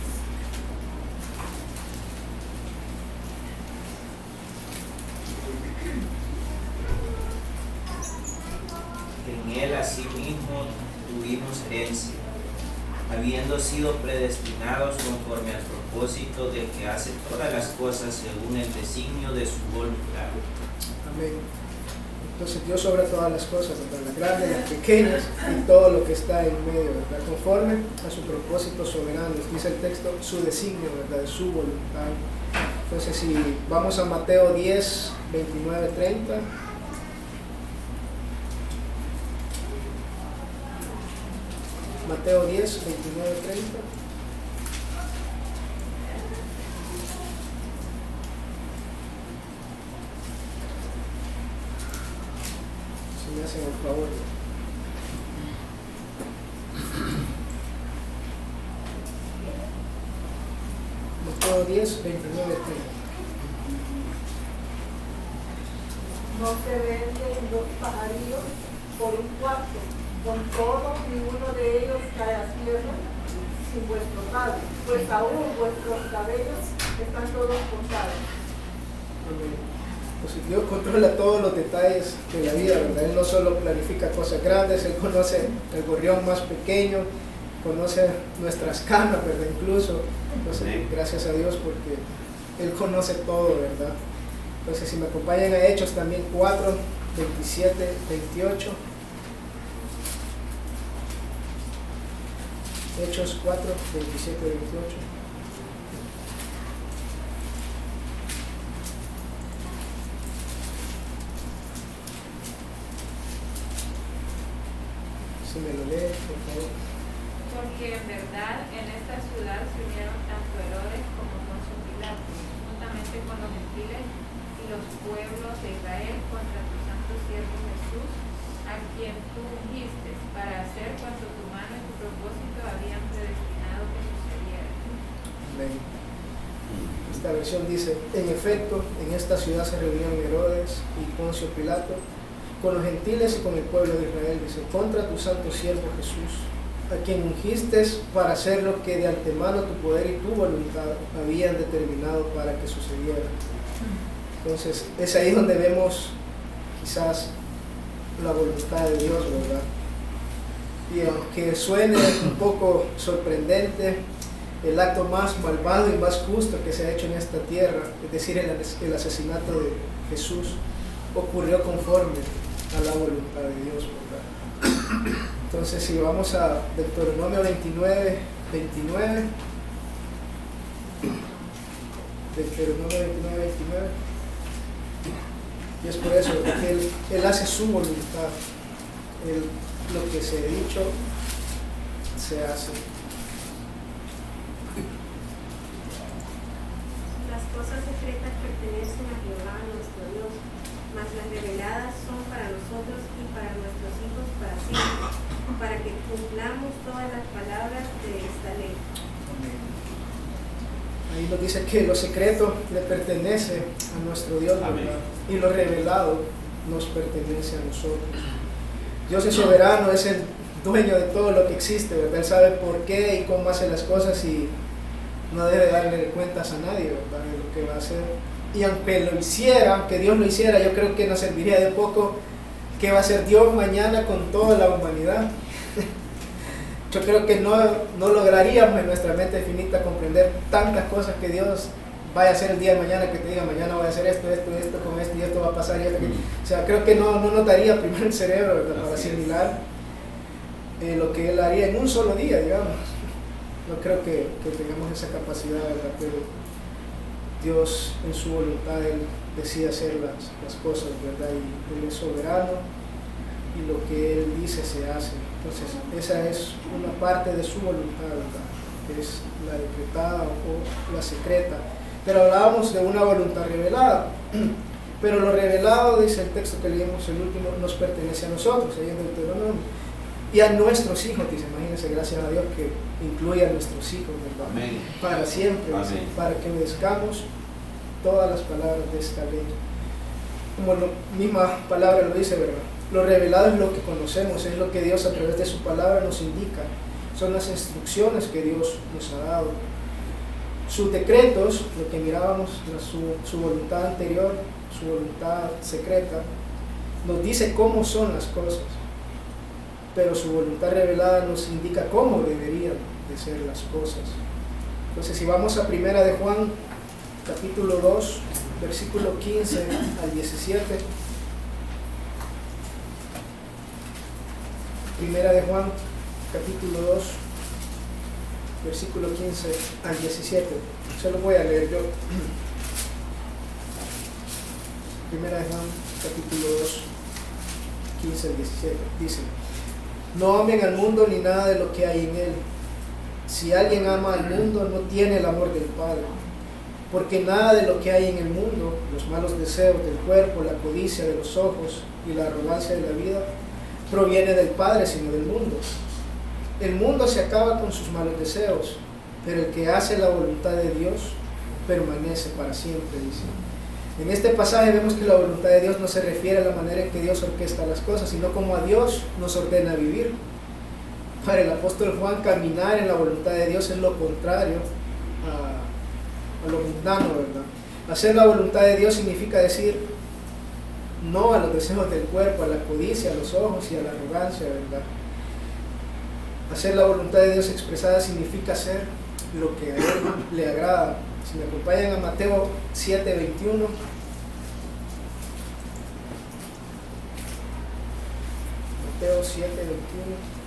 En él asimismo tuvimos herencia, habiendo sido predestinados conforme al propósito del que hace todas las cosas según el designio de su voluntad. Amén. Entonces Dios obra todas las cosas, ¿verdad? Las grandes, las pequeñas y todo lo que está en medio, ¿verdad? Conforme a su propósito soberano, dice el texto, su designio, ¿verdad? De su voluntad. Entonces si vamos a Mateo 10, 29, 30. Mateo 10, 29, 30. Si me hacen el favor. Mateo 10, 29, 30. No se venden los pajarillos por un cuarto, con todo ninguno de ellos cae a tierra sin vuestro Padre, pues aún vuestros cabellos están todos contados. Amén. Pues Dios controla todos los detalles de la vida, ¿verdad? Él no solo planifica cosas grandes, Él conoce el gorrión más pequeño, conoce nuestras canas, ¿verdad? Incluso, entonces, gracias a Dios porque Él conoce todo, ¿verdad? Entonces, si me acompañan a Hechos también 4, 27, 28. Hechos 4, 27, 28. Si me lo lee, por favor. Porque en verdad en esta ciudad se unieron tanto Herodes como Poncio Pilato, juntamente con los gentiles y los pueblos de Israel contra tu santo siervo Jesús, a quien tú ungiste para hacer cuanto tu mano y tu propósito habían predestinado que sucediera. Amén. Esta versión dice, en efecto, en esta ciudad se reunieron Herodes y Poncio Pilato con los gentiles y con el pueblo de Israel, dice, contra tu santo siervo Jesús, a quien ungiste para hacer lo que de antemano tu poder y tu voluntad habían determinado para que sucediera. Entonces, es ahí donde vemos quizás la voluntad de Dios, ¿verdad? Y aunque suene un poco sorprendente, el acto más malvado y más justo que se ha hecho en esta tierra, es decir, el asesinato de Jesús, ocurrió conforme a la voluntad de Dios, ¿verdad? Entonces, si vamos a Deuteronomio 29, 29, Deuteronomio 29, 29, y es por eso que él hace su voluntad, lo que se ha dicho, se hace. Las cosas secretas pertenecen a Jehová nuestro Dios, mas las reveladas son para nosotros y para nuestros hijos para siempre, para que cumplamos todas las palabras de esta ley. Ahí nos dice que lo secreto le pertenece a nuestro Dios, ¿verdad? Y lo revelado nos pertenece a nosotros. Dios es soberano, es el dueño de todo lo que existe, ¿verdad? Él sabe por qué y cómo hace las cosas y no debe darle cuentas a nadie, ¿verdad? De lo que va a hacer. Y aunque lo hiciera, aunque Dios lo hiciera, yo creo que nos serviría de poco qué va a hacer Dios mañana con toda la humanidad. Yo creo que no lograríamos en nuestra mente finita comprender tantas cosas que Dios vaya a hacer el día de mañana, que te diga mañana voy a hacer esto, con esto y esto va a pasar y esto. O sea, creo que no notaría primero el cerebro, ¿verdad? Para asimilar lo que Él haría en un solo día, digamos. No creo que tengamos esa capacidad, ¿verdad? Pero Dios en su voluntad Él decide hacer las cosas, ¿verdad? Y Él es soberano y lo que Él dice se hace. Entonces esa es una parte de su voluntad, ¿verdad? Que es la decretada o la secreta. Pero hablábamos de una voluntad revelada. Pero lo revelado, dice el texto que leímos el último, nos pertenece a nosotros, ahí en Deuteronomio. Y a nuestros hijos, dice, imagínense, gracias a Dios que incluye a nuestros hijos, ¿verdad? Amén. Para siempre, dice, Amén. para que obedezcamos todas las palabras de esta ley. Como la misma palabra lo dice, ¿verdad? Lo revelado es lo que conocemos, es lo que Dios a través de su palabra nos indica. Son las instrucciones que Dios nos ha dado. Sus decretos, lo que mirábamos, su voluntad anterior, su voluntad secreta, nos dice cómo son las cosas. Pero su voluntad revelada nos indica cómo deberían de ser las cosas. Entonces, si vamos a 1 de Juan, capítulo 2, versículo 15 al 17. 1 de Juan, capítulo 2, versículo 15 al 17. Se lo voy a leer yo. 1 de Juan, capítulo 2, 15 al 17. Dice: no amen al mundo ni nada de lo que hay en él. Si alguien ama al mundo, no tiene el amor del Padre. Porque nada de lo que hay en el mundo, los malos deseos del cuerpo, la codicia de los ojos y la arrogancia de la vida, proviene del Padre, sino del mundo. El mundo se acaba con sus malos deseos, pero el que hace la voluntad de Dios permanece para siempre, dice. En este pasaje vemos que la voluntad de Dios no se refiere a la manera en que Dios orquesta las cosas, sino como a Dios nos ordena vivir. Para el apóstol Juan, caminar en la voluntad de Dios es lo contrario a lo mundano, ¿verdad? Hacer la voluntad de Dios significa decir no a los deseos del cuerpo, a la codicia, a los ojos y a la arrogancia, ¿verdad? Hacer la voluntad de Dios expresada significa hacer lo que a Él le agrada. Si me acompañan a Mateo 7:21. Mateo 7:21.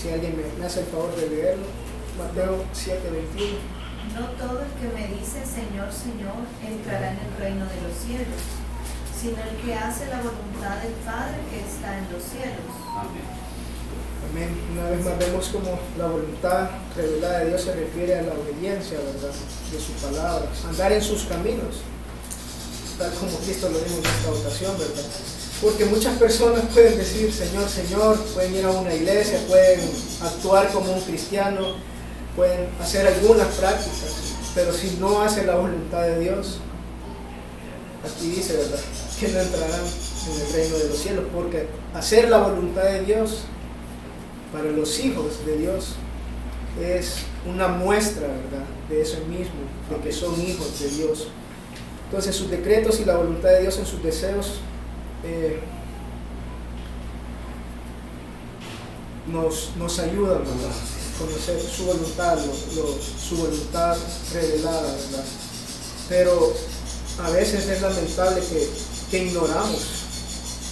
Si alguien me hace el favor de leerlo. Mateo 7:21. No todo el que me dice Señor, Señor, entrará en el reino de los cielos, sino el que hace la voluntad del Padre que está en los cielos. Amén. Amén. Una vez más vemos como la voluntad revelada de Dios se refiere a la obediencia, ¿verdad?, de su palabra, andar en sus caminos, tal como Cristo lo dijo en esta ocasión, ¿verdad? Porque muchas personas pueden decir Señor, Señor, pueden ir a una iglesia, pueden actuar como un cristiano, pueden hacer algunas prácticas, pero si no hacen la voluntad de Dios, aquí dice, ¿verdad?, que no entrarán en el reino de los cielos, porque hacer la voluntad de Dios para los hijos de Dios es una muestra, ¿verdad?, de eso mismo, de que son hijos de Dios. Entonces sus decretos y la voluntad de Dios en sus deseos nos ayudan, ¿verdad?, a conocer su voluntad, su voluntad revelada, ¿verdad? Pero a veces es lamentable que ignoramos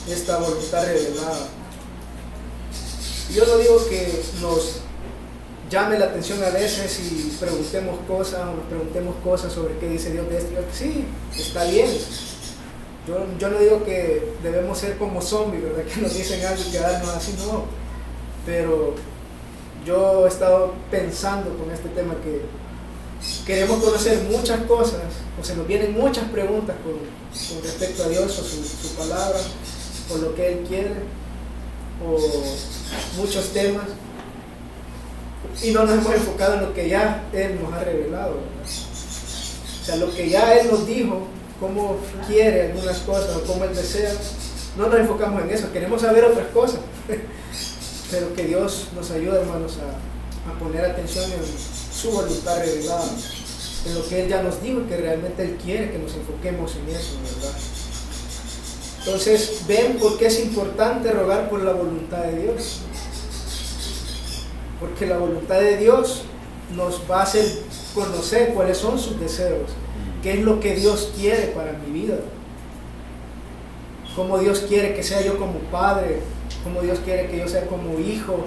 esta voluntad revelada. Yo no digo que nos llame la atención a veces y preguntemos cosas sobre qué dice Dios de esto. Sí, está bien. Yo no digo que debemos ser como zombies, ¿verdad?, que nos dicen algo y quedarnos así, no. Pero yo he estado pensando con este tema que queremos conocer muchas cosas, o se nos vienen muchas preguntas con respecto a Dios o su palabra, o lo que Él quiere, o muchos temas, y no nos hemos enfocado en lo que ya Él nos ha revelado, ¿verdad? O sea, lo que ya Él nos dijo, cómo quiere algunas cosas o cómo Él desea, no nos enfocamos en eso, queremos saber otras cosas. Pero que Dios nos ayude, hermanos, a poner atención en su voluntad revelada, en lo que Él ya nos dijo y que realmente Él quiere que nos enfoquemos en eso, ¿verdad? Entonces, ven por qué es importante rogar por la voluntad de Dios. Porque la voluntad de Dios nos va a hacer conocer cuáles son sus deseos, qué es lo que Dios quiere para mi vida, cómo Dios quiere que sea yo como padre, cómo Dios quiere que yo sea como hijo.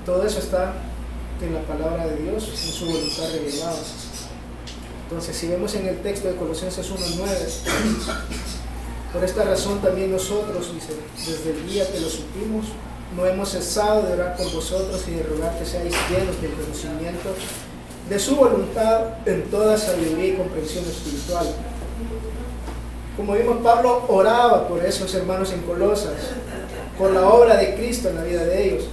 Todo eso está en la palabra de Dios, en su voluntad revelada. Entonces, si vemos en el texto de Colosenses 1:9, Por esta razón también nosotros, dice, desde el día que lo supimos, no hemos cesado de orar por vosotros y de rogar que seáis llenos del conocimiento de su voluntad en toda sabiduría y comprensión espiritual. Como vimos, Pablo oraba por esos hermanos en Colosas, por la obra de Cristo en la vida de ellos.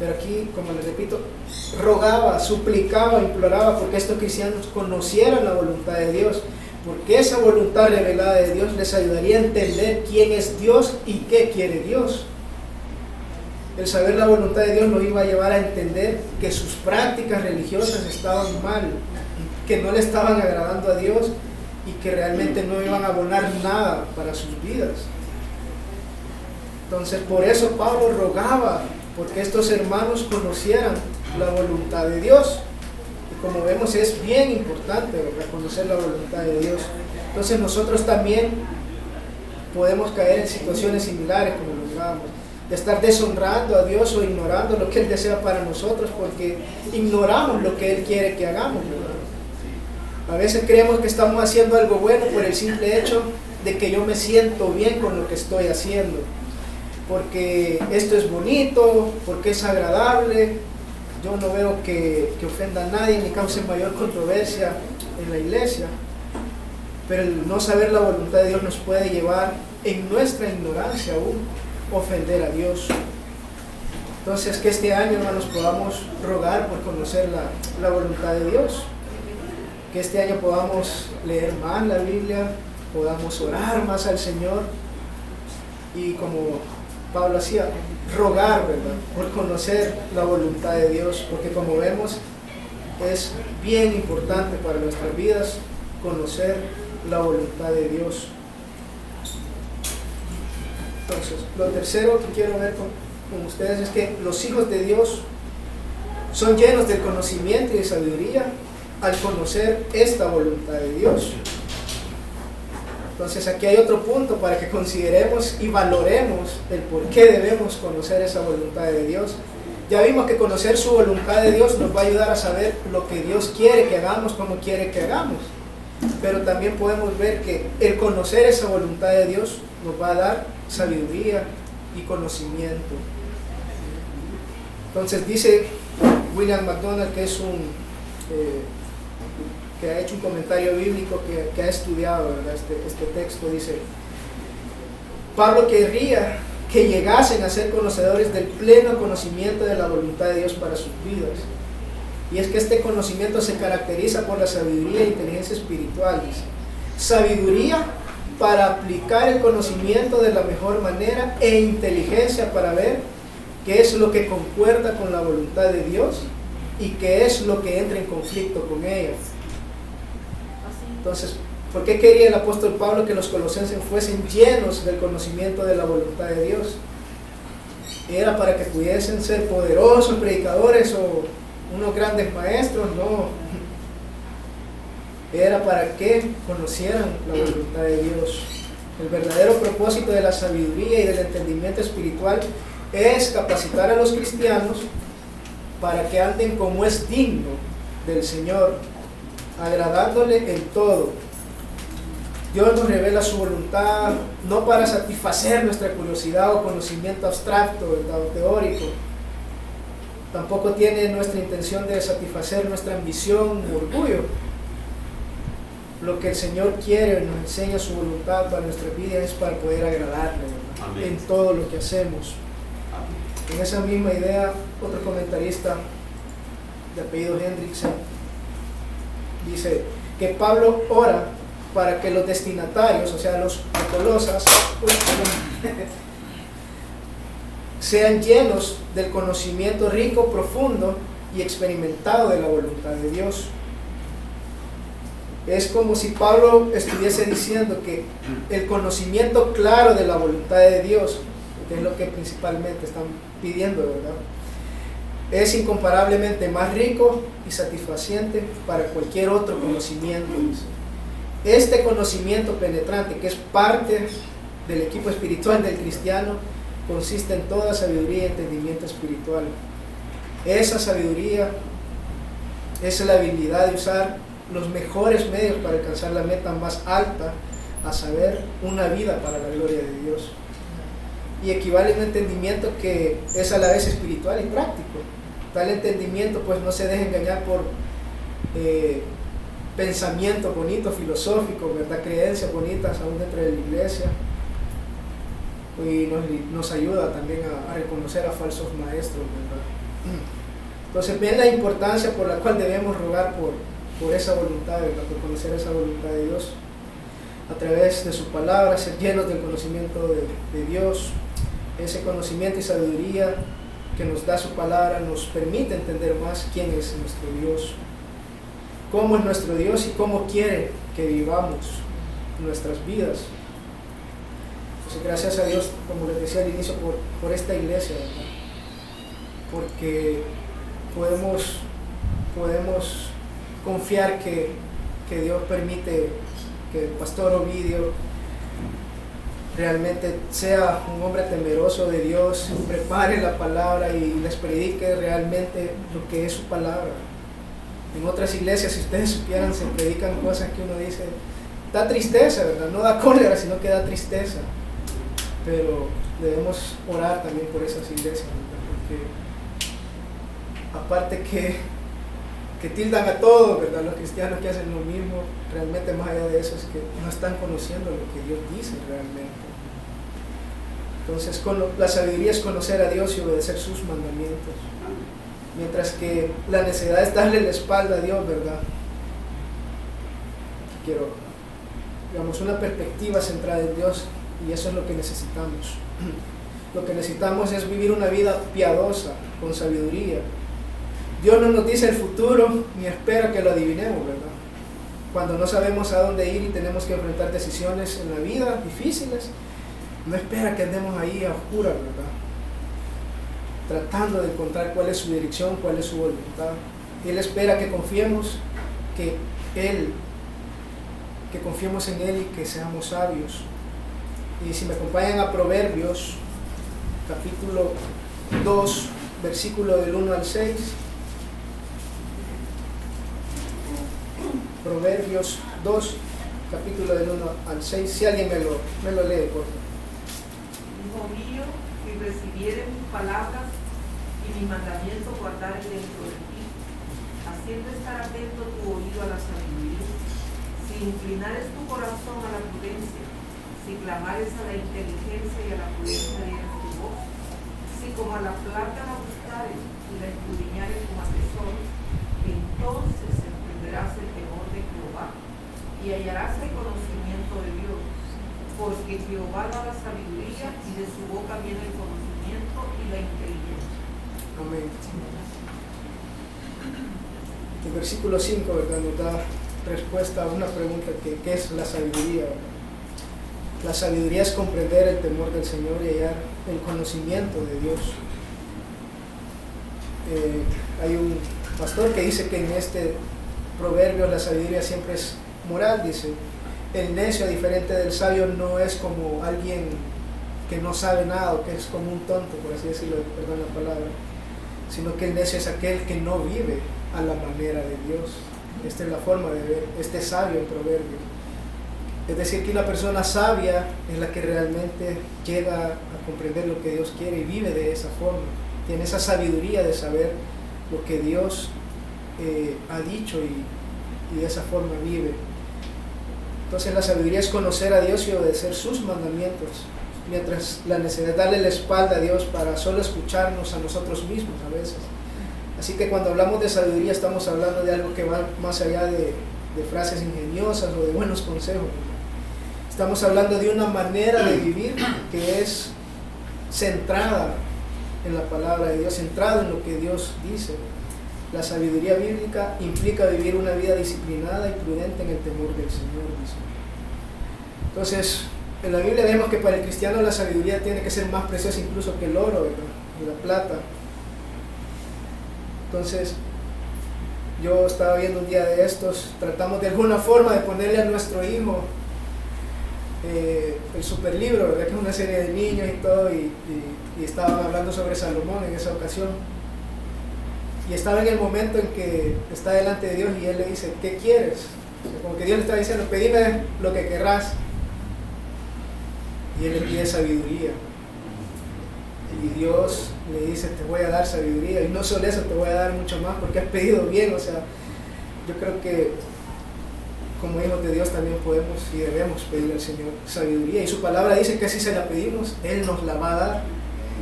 Pero aquí, como les repito, rogaba, suplicaba, imploraba porque estos cristianos conocieran la voluntad de Dios, porque esa voluntad revelada de Dios les ayudaría a entender quién es Dios y qué quiere Dios. El saber la voluntad de Dios lo iba a llevar a entender que sus prácticas religiosas estaban mal, que no le estaban agradando a Dios y que realmente no iban a abonar nada para sus vidas. Entonces, por eso Pablo rogaba, porque estos hermanos conocieran la voluntad de Dios. Y como vemos, es bien importante, ¿verdad?, conocer la voluntad de Dios. Entonces, nosotros también podemos caer en situaciones similares, como lo hablábamos, de estar deshonrando a Dios o ignorando lo que Él desea para nosotros, porque ignoramos lo que Él quiere que hagamos, ¿verdad? A veces creemos que estamos haciendo algo bueno por el simple hecho de que yo me siento bien con lo que estoy haciendo, porque esto es bonito, porque es agradable. Yo no veo que ofenda a nadie ni cause mayor controversia en la iglesia, pero el no saber la voluntad de Dios nos puede llevar, en nuestra ignorancia aún, ofender a Dios. Entonces, que este año, hermanos, podamos rogar por conocer la voluntad de Dios, que este año podamos leer más la Biblia, podamos orar más al Señor y, como Pablo hacía, rogar, ¿verdad?, por conocer la voluntad de Dios, porque como vemos es bien importante para nuestras vidas conocer la voluntad de Dios. Entonces, lo tercero que quiero ver con ustedes es que los hijos de Dios son llenos del conocimiento y de sabiduría al conocer esta voluntad de Dios. Entonces, aquí hay otro punto para que consideremos y valoremos el por qué debemos conocer esa voluntad de Dios. Ya vimos que conocer su voluntad de Dios nos va a ayudar a saber lo que Dios quiere que hagamos, cómo quiere que hagamos. Pero también podemos ver que el conocer esa voluntad de Dios nos va a dar sabiduría y conocimiento. Entonces dice William MacDonald, que es que ha hecho un comentario bíblico, que ha estudiado, ¿verdad?, este texto, dice: Pablo querría que llegasen a ser conocedores del pleno conocimiento de la voluntad de Dios para sus vidas. Y es que este conocimiento se caracteriza por la sabiduría e inteligencia espiritual. Sabiduría para aplicar el conocimiento de la mejor manera e inteligencia para ver qué es lo que concuerda con la voluntad de Dios y qué es lo que entra en conflicto con ella. Entonces, ¿por qué quería el apóstol Pablo que los colosenses fuesen llenos del conocimiento de la voluntad de Dios? ¿Era para que pudiesen ser poderosos predicadores o unos grandes maestros? No. Era para que conocieran la voluntad de Dios. El verdadero propósito de la sabiduría y del entendimiento espiritual es capacitar a los cristianos para que anden como es digno del Señor, agradándole en todo. Dios nos revela su voluntad no para satisfacer nuestra curiosidad o conocimiento abstracto, ¿verdad?, o teórico. Tampoco tiene nuestra intención de satisfacer nuestra ambición u orgullo. Lo que el Señor quiere, nos enseña su voluntad para nuestra vida, es para poder agradarle, ¿verdad?, en todo lo que hacemos. Amén. En esa misma idea, otro comentarista de apellido Hendrickson dice que Pablo ora para que los destinatarios, o sea, los Colosas, sean llenos del conocimiento rico, profundo y experimentado de la voluntad de Dios. Es como si Pablo estuviese diciendo que el conocimiento claro de la voluntad de Dios, que es lo que principalmente están pidiendo, ¿verdad?, es incomparablemente más rico y satisfaciente para cualquier otro conocimiento. Este conocimiento penetrante, que es parte del equipo espiritual del cristiano, consiste en toda sabiduría y entendimiento espiritual. Esa sabiduría es la habilidad de usar los mejores medios para alcanzar la meta más alta a saber, una vida para la gloria de Dios. Y equivale a un entendimiento que es a la vez espiritual y práctico. Tal entendimiento pues no se deja engañar por pensamientos bonitos, filosóficos, ¿verdad? Creencias bonitas aún dentro de la iglesia. Y nos ayuda también a reconocer a falsos maestros, ¿verdad? Entonces ven la importancia por la cual debemos rogar por esa voluntad, ¿verdad? Por conocer esa voluntad de Dios a través de su palabra, ser llenos del conocimiento de Dios. Ese conocimiento y sabiduría que nos da su palabra nos permite entender más quién es nuestro Dios, cómo es nuestro Dios y cómo quiere que vivamos nuestras vidas. Entonces, gracias a Dios, como les decía al inicio, por esta iglesia, ¿verdad? Porque podemos confiar que Dios permite que el pastor Ovidio realmente sea un hombre temeroso de Dios, prepare la palabra y les predique realmente lo que es su palabra. En otras iglesias, si ustedes supieran, se predican cosas que uno dice, da tristeza, ¿verdad? No da cólera, sino que da tristeza. Pero debemos orar también por esas iglesias, ¿verdad? Porque aparte que tildan a todos, ¿verdad? Los cristianos que hacen lo mismo, realmente más allá de eso es que no están conociendo lo que Dios dice realmente. Entonces la sabiduría es conocer a Dios y obedecer sus mandamientos, mientras que la necedad es darle la espalda a Dios, ¿verdad? Quiero, digamos, una perspectiva centrada en Dios, y eso es lo que necesitamos. Lo que necesitamos es vivir una vida piadosa, con sabiduría. Dios no nos dice el futuro, ni espera que lo adivinemos, ¿verdad? Cuando no sabemos a dónde ir y tenemos que enfrentar decisiones en la vida difíciles, no espera que andemos ahí a oscuras, ¿verdad? Tratando de encontrar cuál es su dirección, cuál es su voluntad. Él espera que confiemos confiemos en Él y que seamos sabios. Y si me acompañan a Proverbios, capítulo 2, versículo del 1 al 6. Proverbios 2, capítulo del 1 al 6. Si alguien me lo lee, por favor. Hijo mío, si recibieres mis palabras y mi mandamiento guardares dentro de ti, haciendo estar atento tu oído a la sabiduría, si inclinares tu corazón a la prudencia, si clamares a la inteligencia y a la prudencia dieras tu voz, si como a la plata la buscares y la escudriñares como a tesoro, entonces entenderás el temor de Jehová y hallarás el conocimiento de Dios, porque Jehová da la sabiduría y de su boca viene el conocimiento y la inteligencia. Amén. El versículo 5, ¿verdad?, nos da respuesta a una pregunta que ¿qué es la sabiduría? La sabiduría es comprender el temor del Señor y hallar el conocimiento de Dios. Hay un pastor que dice que en este proverbio la sabiduría siempre es moral. Dice, el necio, a diferente del sabio, no es como alguien que no sabe nada o que es como un tonto, por así decirlo, perdón la palabra, sino que el necio es aquel que no vive a la manera de Dios. Esta es la forma de ver este sabio en proverbios. Es decir, que una persona sabia es la que realmente llega a comprender lo que Dios quiere y vive de esa forma. Tiene esa sabiduría de saber lo que Dios ha dicho y de esa forma vive. Entonces la sabiduría es conocer a Dios y obedecer sus mandamientos, mientras la necesidad es darle la espalda a Dios para solo escucharnos a nosotros mismos a veces. Así que cuando hablamos de sabiduría estamos hablando de algo que va más allá de frases ingeniosas o de buenos consejos. Estamos hablando de una manera de vivir que es centrada en la palabra de Dios, centrada en lo que Dios dice. La sabiduría bíblica implica vivir una vida disciplinada y prudente en el temor del Señor, dice. Entonces, en la Biblia vemos que para el cristiano la sabiduría tiene que ser más preciosa incluso que el oro, ¿verdad?, y la plata. Entonces, yo estaba viendo un día de estos, tratamos de alguna forma de ponerle a nuestro hijo el superlibro, ¿verdad?, que es una serie de niños y todo, y estaban hablando sobre Salomón en esa ocasión. Y estaba en el momento en que está delante de Dios y él le dice, ¿qué quieres? O sea, como que Dios le está diciendo, pedime lo que querrás. y él le pide sabiduría. Y Dios le dice, te voy a dar sabiduría, y no solo eso, te voy a dar mucho más porque has pedido bien. O sea, yo creo que como hijos de Dios también podemos y debemos pedirle al Señor sabiduría, y su palabra dice que si se la pedimos, Él nos la va a dar,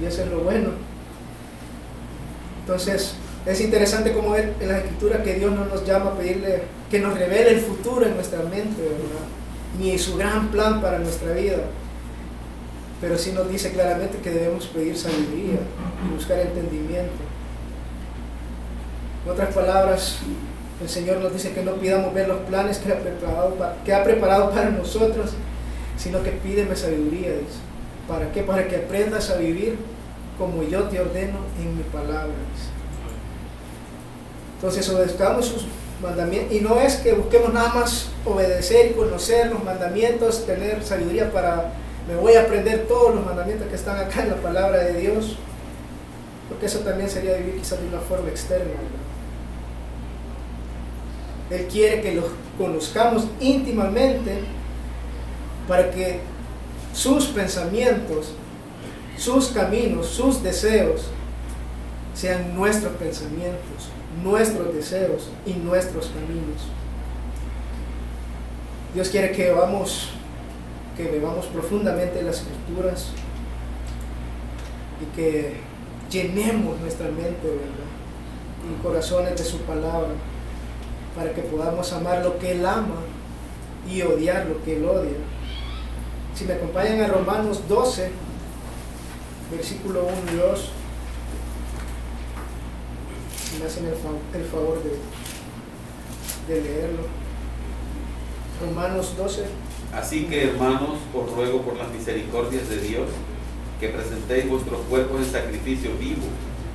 y eso es lo bueno. Entonces, es interesante como ver en la Escritura que Dios no nos llama a pedirle que nos revele el futuro en nuestra mente, ¿verdad? Ni su gran plan para nuestra vida, pero sí nos dice claramente que debemos pedir sabiduría y buscar entendimiento. En otras palabras, el Señor nos dice que no pidamos ver los planes que ha preparado para nosotros, sino que pídeme sabiduría, dice. ¿Para qué? Para que aprendas a vivir como yo te ordeno en mi palabra, dice. Entonces obedezcamos sus mandamientos, y no es que busquemos nada más obedecer y conocer los mandamientos, tener sabiduría para, me voy a aprender todos los mandamientos que están acá en la palabra de Dios, porque eso también sería vivir quizás de una forma externa, ¿verdad? Él quiere que los conozcamos íntimamente para que sus pensamientos, sus caminos, sus deseos sean nuestros pensamientos, nuestros deseos y nuestros caminos. Dios quiere que bebamos profundamente las Escrituras y que llenemos nuestra mente, ¿verdad?, y corazones de su palabra, para que podamos amar lo que Él ama y odiar lo que Él odia. Si me acompañan a Romanos 12, versículo 1 y 2, si me hacen el favor de leerlo. Romanos 12. Así que, hermanos, os ruego por las misericordias de Dios que presentéis vuestros cuerpos en sacrificio vivo,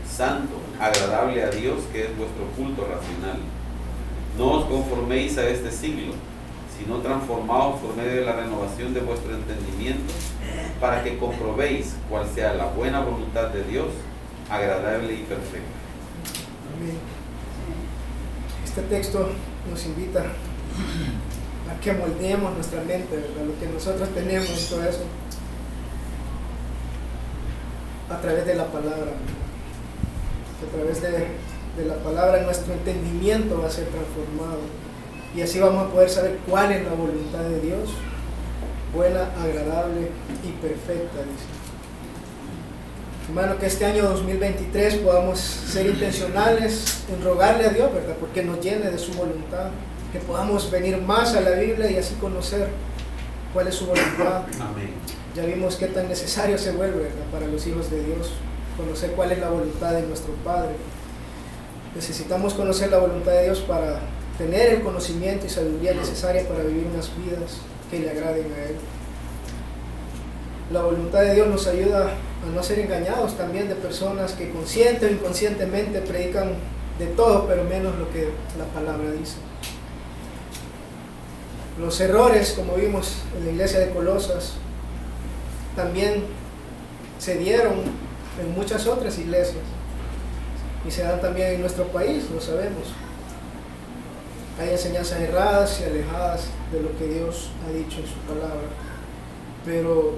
santo, agradable a Dios, que es vuestro culto racional. No os conforméis a este siglo, sino transformaos por medio de la renovación de vuestro entendimiento, para que comprobéis cuál sea la buena voluntad de Dios, agradable y perfecta. Amén. Este texto nos invita a que moldeemos nuestra mente, ¿verdad?, lo que nosotros tenemos y todo eso, a través de la palabra. A través de la palabra nuestro entendimiento va a ser transformado, y así vamos a poder saber cuál es la voluntad de Dios, buena, agradable y perfecta, dice. Hermano, que este año 2023 podamos ser intencionales en rogarle a Dios, ¿verdad?, porque nos llene de su voluntad, que podamos venir más a la Biblia y así conocer cuál es su voluntad. Amén. Ya vimos qué tan necesario se vuelve, ¿verdad?, para los hijos de Dios, conocer cuál es la voluntad de nuestro Padre. Necesitamos conocer la voluntad de Dios para tener el conocimiento y sabiduría necesaria para vivir unas vidas que le agraden a Él. La voluntad de Dios nos ayuda a no ser engañados también de personas que consciente o inconscientemente predican de todo, pero menos lo que la palabra dice. Los errores, como vimos en la iglesia de Colosas, también se dieron en muchas otras iglesias y se dan también en nuestro país, lo sabemos. Hay enseñanzas erradas y alejadas de lo que Dios ha dicho en su palabra, pero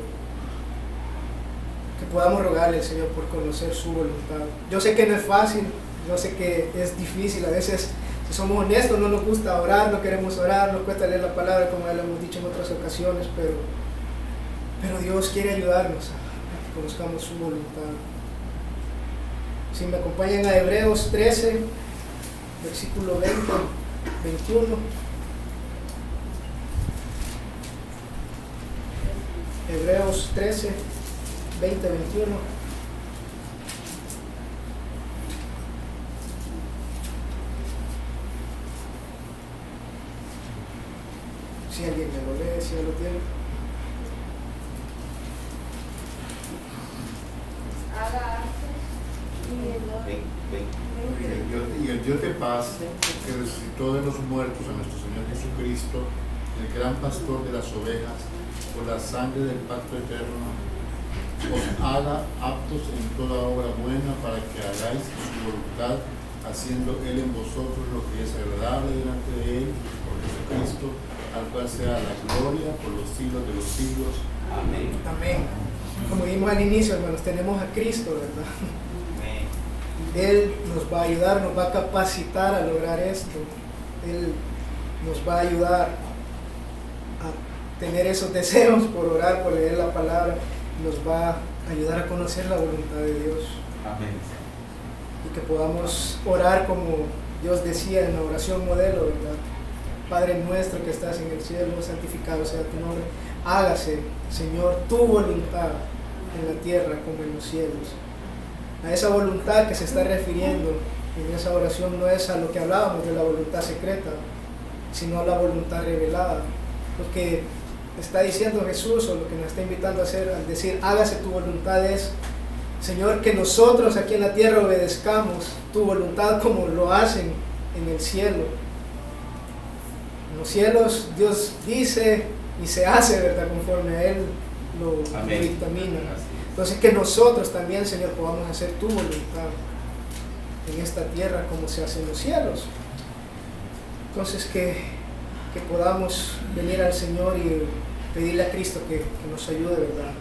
que podamos rogarle al Señor por conocer su voluntad. Yo sé que no es fácil, yo sé que es difícil, a veces, si somos honestos, no nos gusta orar, no queremos orar, nos cuesta leer la palabra, como ya lo hemos dicho en otras ocasiones, pero Dios quiere ayudarnos a que conozcamos su voluntad. Si me acompañan a Hebreos 13, versículo 20, 21. Hebreos 13, 20, 21. Si alguien me lo lee, si ya lo tiene. Y el Dios de paz, que resucitó de los muertos a nuestro Señor Jesucristo, el gran pastor de las ovejas, por la sangre del pacto eterno, os haga aptos en toda obra buena para que hagáis su voluntad, haciendo Él en vosotros lo que es agradable delante de Él, por Jesucristo, al cual sea la gloria por los siglos de los siglos. Amén. Amén. Como dijimos al inicio, hermanos, tenemos a Cristo, ¿verdad? Amén. Él nos va a ayudar, nos va a capacitar a lograr esto. Él nos va a ayudar a tener esos deseos por orar, por leer la palabra. Nos va a ayudar a conocer la voluntad de Dios. Amén. Y que podamos orar como Dios decía en la oración modelo, ¿verdad? Padre nuestro que estás en el cielo, santificado sea tu nombre. Hágase, Señor, tu voluntad en la tierra como en los cielos. A esa voluntad que se está refiriendo en esa oración no es a lo que hablábamos de la voluntad secreta, sino a la voluntad revelada. Lo que está diciendo Jesús, o lo que nos está invitando a hacer al decir hágase tu voluntad, es, Señor, que nosotros aquí en la tierra obedezcamos tu voluntad como lo hacen en el cielo. En los cielos Dios dice y se hace, ¿verdad?, conforme a Él lo dictamina. Entonces que nosotros también, Señor, podamos hacer tu voluntad en esta tierra como se hace en los cielos. Entonces que podamos venir al Señor y pedirle a Cristo que nos ayude, ¿verdad?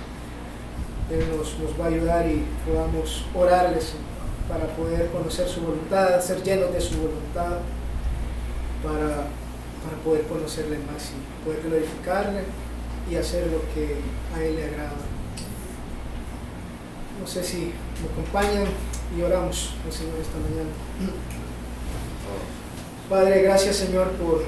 Él nos va a ayudar y podamos orarles para poder conocer su voluntad, ser llenos de su voluntad, para poder conocerle más y poder glorificarle y hacer lo que a Él le agrada. No sé si me acompañan y oramos al Señor esta mañana. Padre, gracias, Señor, por